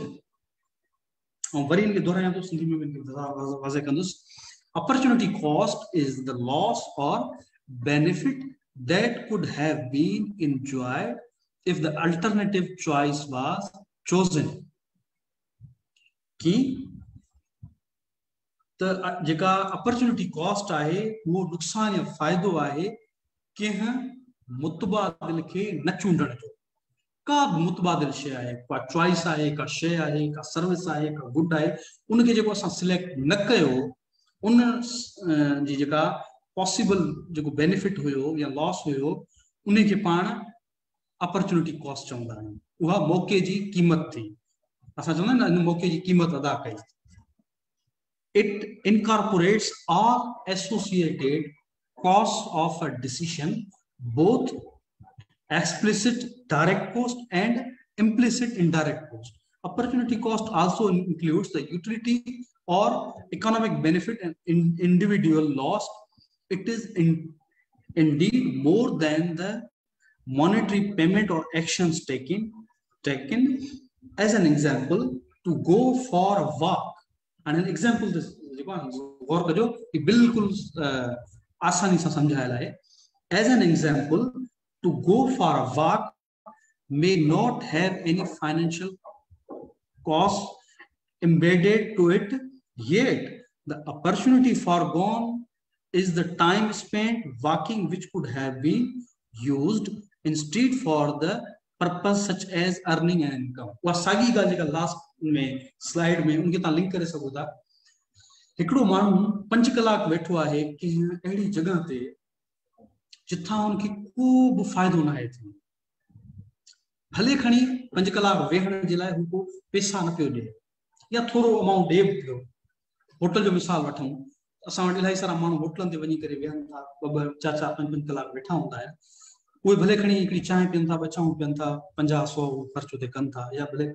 S1: Opportunity cost is the loss or benefit that could have been enjoyed if the alternative choice was chosen. कि जेका opportunity cost आहे वो नुक़सान या फ़ाइदो आहे कंहिं मुतबादिल खे न चूंडण जो. का बि मुतबादिल शइ आहे, का चॉइस आहे, का शइ आहे, का सर्विस आहे, का गुड आहे, उनखे जेको असां सिलेक्ट न कयो, उन जी जेका पॉसिबल जेको बेनिफिट हुयो या लॉस हुयो, उनखे पाण अपॉर्चुनिटी कॉस्ट चवंदा आहियूं. उहा मौक़े जी क़ीमत थी. असां चवंदा आहियूं न इन मौक़े जी क़ीमत अदा कई. It incorporates all associated costs of a decision, both explicit direct cost and implicit indirect cost. Opportunity cost also includes the utility or economic benefit and individual loss. It is indeed more than the monetary payment or actions taken. As an example, to go for a walk. And an example this गौर कजो कि बिल्कुल आसानी से समझाया है. As an example, to go for a walk may not have any financial cost embedded to it, yet the opportunity foregone is the time spent walking which could have been used instead for the purpose such as earning an income. वह सागी ॻाल्हि जेका last में slide में उनखे तव्हां link करे सघो था. हिकिड़ो माण्हू 5 कलाक वेठो आहे कंहिं अहिड़ी जॻह ते जिथां उनखे को बि फ़ाइदो न आहे थियो. भले खणी 5 कलाक वेहण जे लाइ हू को पैसा न पियो ॾिए या थोरो अमाउंट ॾिए बि पियो. होटल जो मिसाल वठूं, असां वटि इलाही सारा माण्हू होटलनि ते वञी करे वेहनि था, 2-2, 4-4, 5-5 कलाक वेठा हूंदा आहिनि. उहे भले खणी हिकिड़ी चांहि पीअनि था, 2 चांहियूं पीअनि था, 50-100 ख़र्च उते कनि था, या भले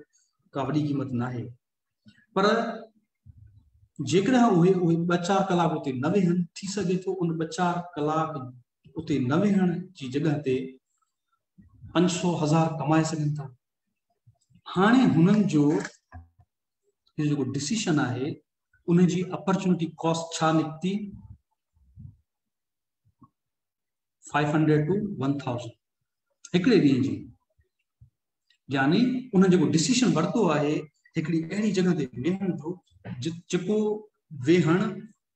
S1: का वॾी क़ीमत न आहे. पर जेकॾहिं उहे 2-4 कलाक उते न वेहनि, थी सघे थो उन 2-4 कलाक उते न वेहण जी जॻह ते 500-1000 कमाए सघनि था. हाणे हुननि जो जेको डिसीशन आहे उनजी अपॉर्चुनिटी कॉस्ट छा निकिती? 500 to 1000 हिकिड़े ॾींहं जी. यानी उन जेको डिसीशन वरितो आहे हिकिड़ी अहिड़ी जॻह ते वेहण जो जेको वेहण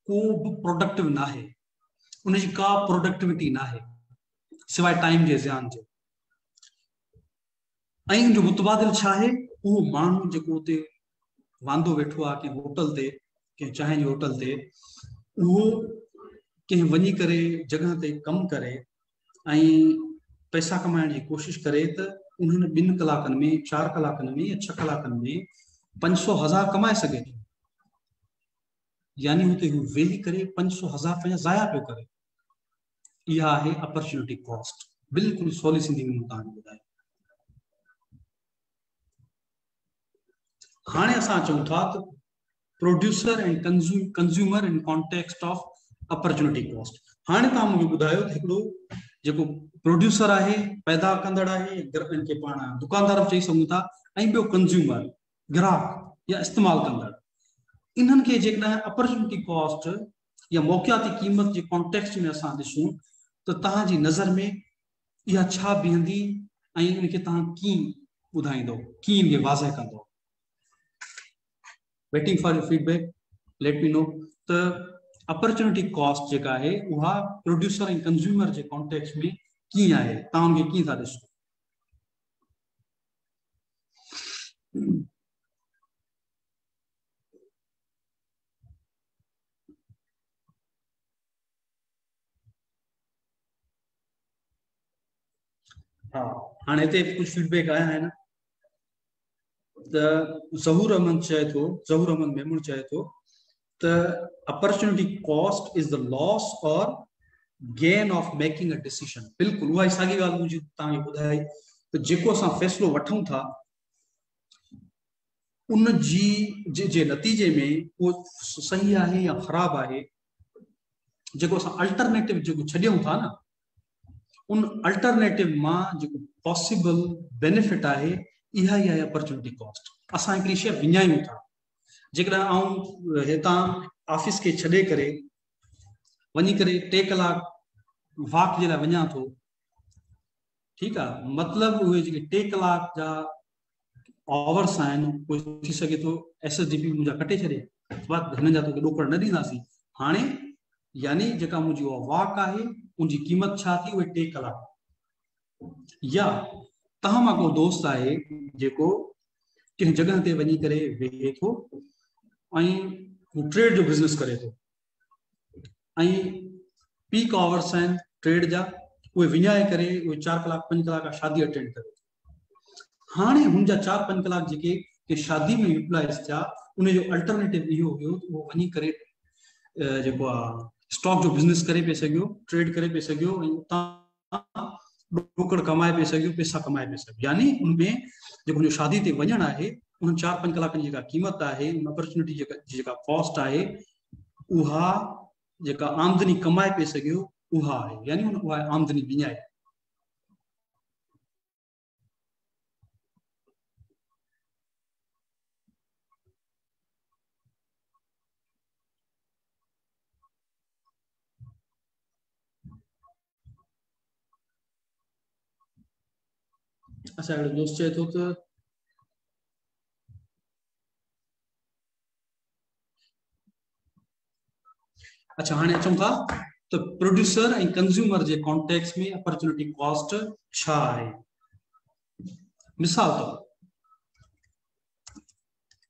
S1: को बि प्रोडक्टिव ना है, उनजी का प्रोडक्टिविटी ना है सिवाय टाइम जे ज़ियान जे। ऐं जो मुतबादिल छा है, उहो माण्हू जेको उते वांदो वेठो आहे कंहिं होटल ते, कंहिं चांहि जी होटल ते, उहो कंहिं वञी करे जगह ते कमु करे ऐं पैसा कमाइण जी कोशिश करे त उन्हनि 2 कलाकनि में, 4 कलाकनि में या 6 कलाकनि में 500,000 कमाए सघे थो। यानी हुते हू वेही करे 500,000 पंहिंजा ज़ाया पियो करे। इहा आहे अपॉर्चुनिटी कॉस्ट। बिल्कुलु सवली सिंधी में तव्हांखे ॿुधायो। हाणे असां चऊं था त producer and consumer in context of opportunity cost. हाणे तव्हां मूंखे ॿुधायो त हिकिड़ो जेको प्रोड्यूसर आहे, पैदा कंदड़ आहे, इनखे पाण दुकानदार चई सघूं था, ऐं ॿियो कंज्यूमर, ग्राहक या इस्तेमालु कंदड़, इन्हनि खे जेकॾहिं अपॉर्चुनिटी कॉस्ट या मौक़ियाती क़ीमत जे कॉन्टेक्स्ट में असां ॾिसूं त तव्हांजी नज़र में इहा छा बीहंदी ऐं इनखे तव्हां कीअं ॿुधाईंदो, कीअं इनखे वाज़ह कंदो? Waiting for your feedback, let me know. त अपॉर्चुनिटी कॉस्ट जेका आहे उहा प्रोड्यूसर ऐं कंज्यूमर जे कॉन्टेक्स्ट में कीअं आहे, तव्हां उनखे कीअं था ॾिसो? हाँ, हाणे हिते कुझु फीडबैक आया आहिनि। त ज़हूर अहमद चए थो, ज़हूर अहमद मेमून चए थो त opportunity cost is the loss और gain of making a decision. बिल्कुलु उहा ई साॻी ॻाल्हि मुंहिंजी तव्हांखे ॿुधाई त जेको असां फ़ैसिलो वठूं था उन जे नतीजे में उहो सही आहे या ख़राबु आहे, जेको असां अल्टरनेटिव जेको छॾियूं था न, उन अल्टरनेटिव मां जेको पॉसिबल बेनिफिट आहे, इहा ई आहे अपॉर्चुनिटी कॉस्ट। असां हिकिड़ी शइ विञायूं था। जेकॾहिं आउं हितां ऑफिस खे छॾे करे वञी करे 3 कलाक वॉक जे लाइ वञा थो, ठीकु आहे, मतिलबु उहे जेके 3 कलाक जा आवर्स आहिनि, कोई थी सघे थो SSDP मुंहिंजा कटे छॾे, हिननि जा तोखे ॾोकड़ न ॾींदासीं। हाणे यानी जेका मुंहिंजी उहा वॉक आहे उनजी क़ीमत छा थी, उहे 3 कलाक। या तव्हां मां को दोस्त आहे जेको कंहिं जगह ते वञी करे वेहे थो ऐं हू ट्रेड जो बिज़नेस करे थो ऐं पीक आवर्स आहिनि ट्रेड जा, उहे विञाए करे उहे 4 कलाक 5 कलाक शादी अटेंड करे। हाणे हुनजा 4-5 कलाक जेके के शादी में यूटिलाइज़ थिया, उनजो अल्टरनेटिव इहो हुयो त उहो वञी करे जेको आहे स्टॉक जो बिज़नेस करे पिए सघियो, ट्रेड करे पिए सघियो ऐं उतां ॾोकड़ कमाए पिए सघियो, पैसा कमाए पिए सघियो। यानी उनमें जेको हुनजो शादी ते वञणु आहे, उन 4-5 कलाकनि जी जेका क़ीमत आहे, उन अपॉर्चुनिटी जेका कॉस्ट आहे, उहा जेका आमदनी कमाए पिए सघियो उहा आहे, यानी उहा आमदनी विञाए। अच्छा, हिकिड़ो दोस्त चए थो त अच्छा हाणे अचूं था त प्रोड्यूसर ऐं कंज्यूमर जे कॉन्टेक्स्ट में अपॉर्चुनिटी कॉस्ट छा आहे। मिसाल तौर,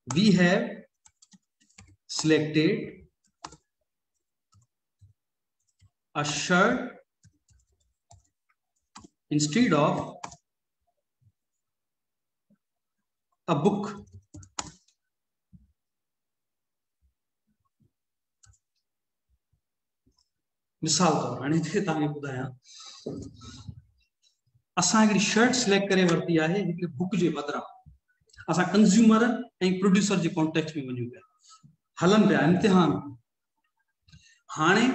S1: we have selected a shirt instead of a book. मिसाल तौर हाणे हिते तव्हांखे ॿुधायां, असां हिकिड़ी शर्ट सिलेक्ट करे वरिती आहे हिकिड़ी बुक जे बदिरां। असां कंज्यूमर ऐं प्रोड्यूसर जे कॉन्टेक्स्ट में वञूं पिया, हलनि पिया इम्तिहान। हाणे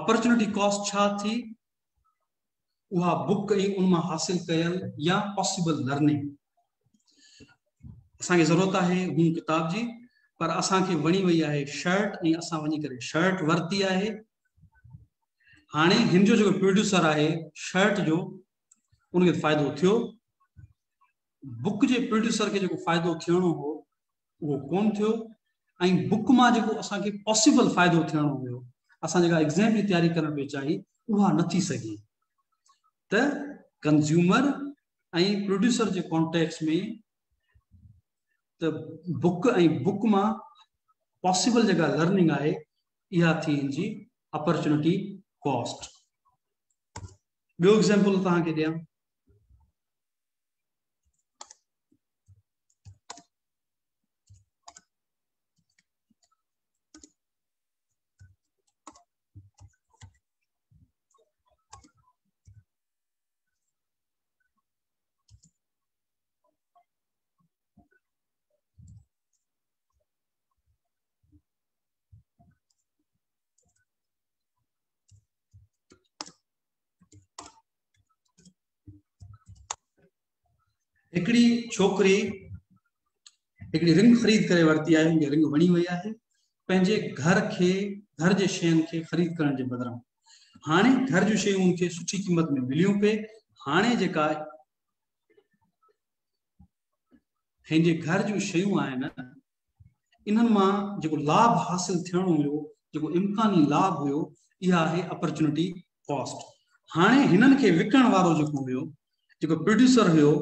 S1: अपॉर्चुनिटी कॉस्ट छा थी, उहा बुक ऐं उन मां हासिल कयल या पॉसिबल लर्निंग। असांखे ज़रूरत आहे हुन किताब जी, पर असांखे वणी वई आहे शर्ट ऐं असां वञी करे शर्ट वरिती आहे। हाणे हिन जो जेको प्रोड्यूसर आहे शर्ट जो, उनखे फ़ाइदो थियो, बुक जे प्रोड्यूसर खे जेको फ़ाइदो थियणो हो उहो कोन थियो, ऐं बुक मां जेको असांखे पॉसिबल फ़ाइदो थियणो हुयो, असां जेका एग्ज़ाम जी तयारी करण पई चाही, उहा न थी सघी। त कंज्यूमर ऐं प्रोड्यूसर जे कॉन्टेक्स्ट में त बुक मां पॉसिबल जेका लर्निंग आहे, इहा थी जी अपॉर्चुनिटी कॉस्ट। ॿियो एग्ज़ाम्पल तव्हांखे ॾियां। हिकिड़ी छोकिरी हिकिड़ी रिंग ख़रीद करे वरिती आहे, उनखे रिंग वणी वई आहे, पंहिंजे घर जे शयुनि खे ख़रीद करण जे बदिरां हाणे घर जूं शयूं उनखे सुठी क़ीमत में मिलियूं पे। हाणे जेका हिनजे घर जूं शयूं आहिनि, इन्हनि मां जेको लाभ हासिल थियणो हुयो, जेको इम्कानी लाभ हुयो, इहा आहे अपॉर्चुनिटी कॉस्ट। हाणे हिननि खे विकण वारो जेको हुयो, जेको प्रोड्यूसर हुयो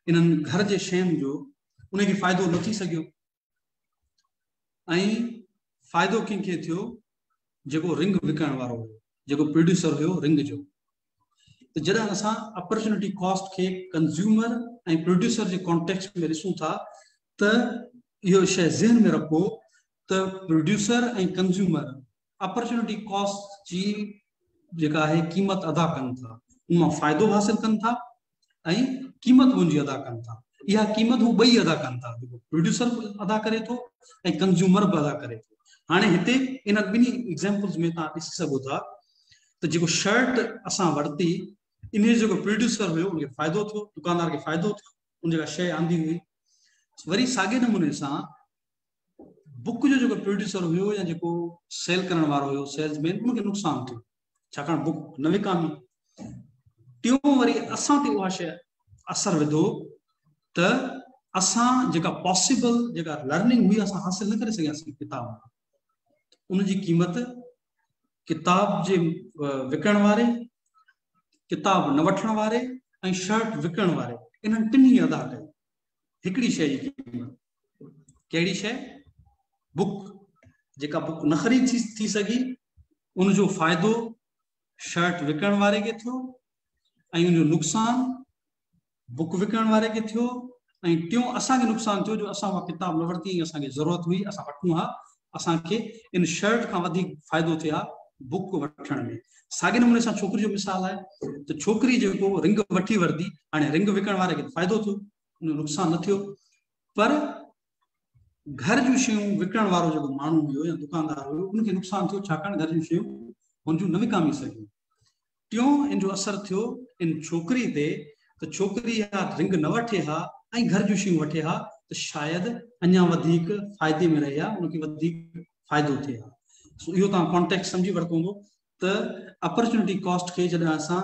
S1: इन्हनि घर जे शयुनि जो, उनखे फ़ाइदो न थी सघियो। ऐं फ़ाइदो कंहिंखे थियो, जेको रिंग विकण वारो हुयो, जेको प्रोड्यूसर हुयो रिंग जो। त जॾहिं असां अपॉर्चुनिटी कॉस्ट खे कंज्यूमर ऐं प्रोड्यूसर जे कॉन्टेक्स्ट में ॾिसूं था, त इहो शइ ज़हन में रखो त प्रोड्यूसर ऐं कंज्यूमर अपॉर्चुनिटी कॉस्ट जी जेका आहे क़ीमत अदा कनि था, उन मां फ़ाइदो हासिल कनि था ऐं क़ीमत मुंहिंजी अदा कनि था। इहा क़ीमत हू ॿई अदा कनि था, जेको प्रोड्यूसर बि अदा करे थो ऐं कंज्यूमर बि अदा करे थो। हाणे हिते इन ॿिन्ही एग्ज़ाम्पल्स में तव्हां ॾिसी सघो था त जेको शर्ट असां वरिती, इन जो जेको प्रोड्यूसर हुयो उनखे फ़ाइदो थियो, दुकानदार खे फ़ाइदो थियो, उन जेका शइ आंदी हुई। वरी साॻे नमूने सां बुक जो जेको प्रोड्यूसर हुयो या जेको सेल करण वारो हुयो, सेल्समैन, उनखे नुक़सानु थियो, छाकाणि बुक न विकामी। टियों वरी असां ते उहा शइ असर विधो त असां जेका पॉसिबल जेका लर्निंग हुई असां हासिल न करे सघियासीं किताब में। उनजी क़ीमत किताब जे विकण वारे, किताब न वठण वारे ऐं शर्ट विकण वारे, इन्हनि टिनी अदा कई हिकिड़ी शइ जी क़ीमत। कहिड़ी शइ? बुक। जेका बुक न ख़रीद थी सघी, उनजो फ़ाइदो शर्ट विकण वारे खे थियो ऐं उनजो नुक़सानु बुक विकण वारे खे थियो। ऐं टियों असांखे नुक़सानु थियो जो असां उहा किताब न वरिती, असांखे ज़रूरत हुई, असां वठूं हा, असांखे इन शर्ट खां वधीक फ़ाइदो थियो आहे बुक वठण में। साॻे नमूने सां छोकिरी जो मिसाल आहे त छोकिरी जेको रिंग वठी वरिती, हाणे रिंग विकण वारे खे फ़ाइदो थियो, उन नुक़सानु न थियो। पर घर जूं शयूं विकण वारो जेको माण्हू हुयो या दुकानदार हुयो, उनखे नुक़सानु थियो, छाकाणि घर जूं शयूं हुनजूं न विकामी सघियूं। टियों इन जो असरु थियो इन छोकिरी ते, त छोकिरी इहा रिंग न वठे हा ऐं घर जूं शयूं वठे हा, त शायदि अञा वधीक फ़ाइदे में रही हा, उनखे वधीक फ़ाइदो थिए हा। सो इहो तव्हां कॉन्टेक्स्ट सम्झी वरितो हूंदो त अपॉर्चुनिटी कॉस्ट खे जॾहिं असां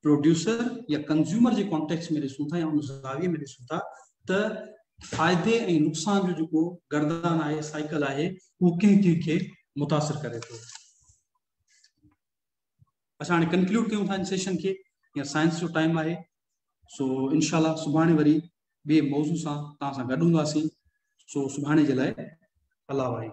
S1: प्रोड्यूसर या कंज्यूमर जे कॉन्टेक्स्ट में ॾिसूं था या उन ज़ाविये में ॾिसूं था, त फ़ाइदे ऐं नुक़सान जो जेको गर्दान आहे, साइकिल आहे, उहो किन खे मुतासिर करे थो। असां हाणे कंक्लूड कयूं था इन सेशन खे, या साइंस जो टाइम आहे। सो इंशाल्लाह सुभाणे वरी ॿिए मौज़ू सां तव्हां सां गॾु हूंदासीं। सो सुभाणे जे लाइ अल्लाह वारी।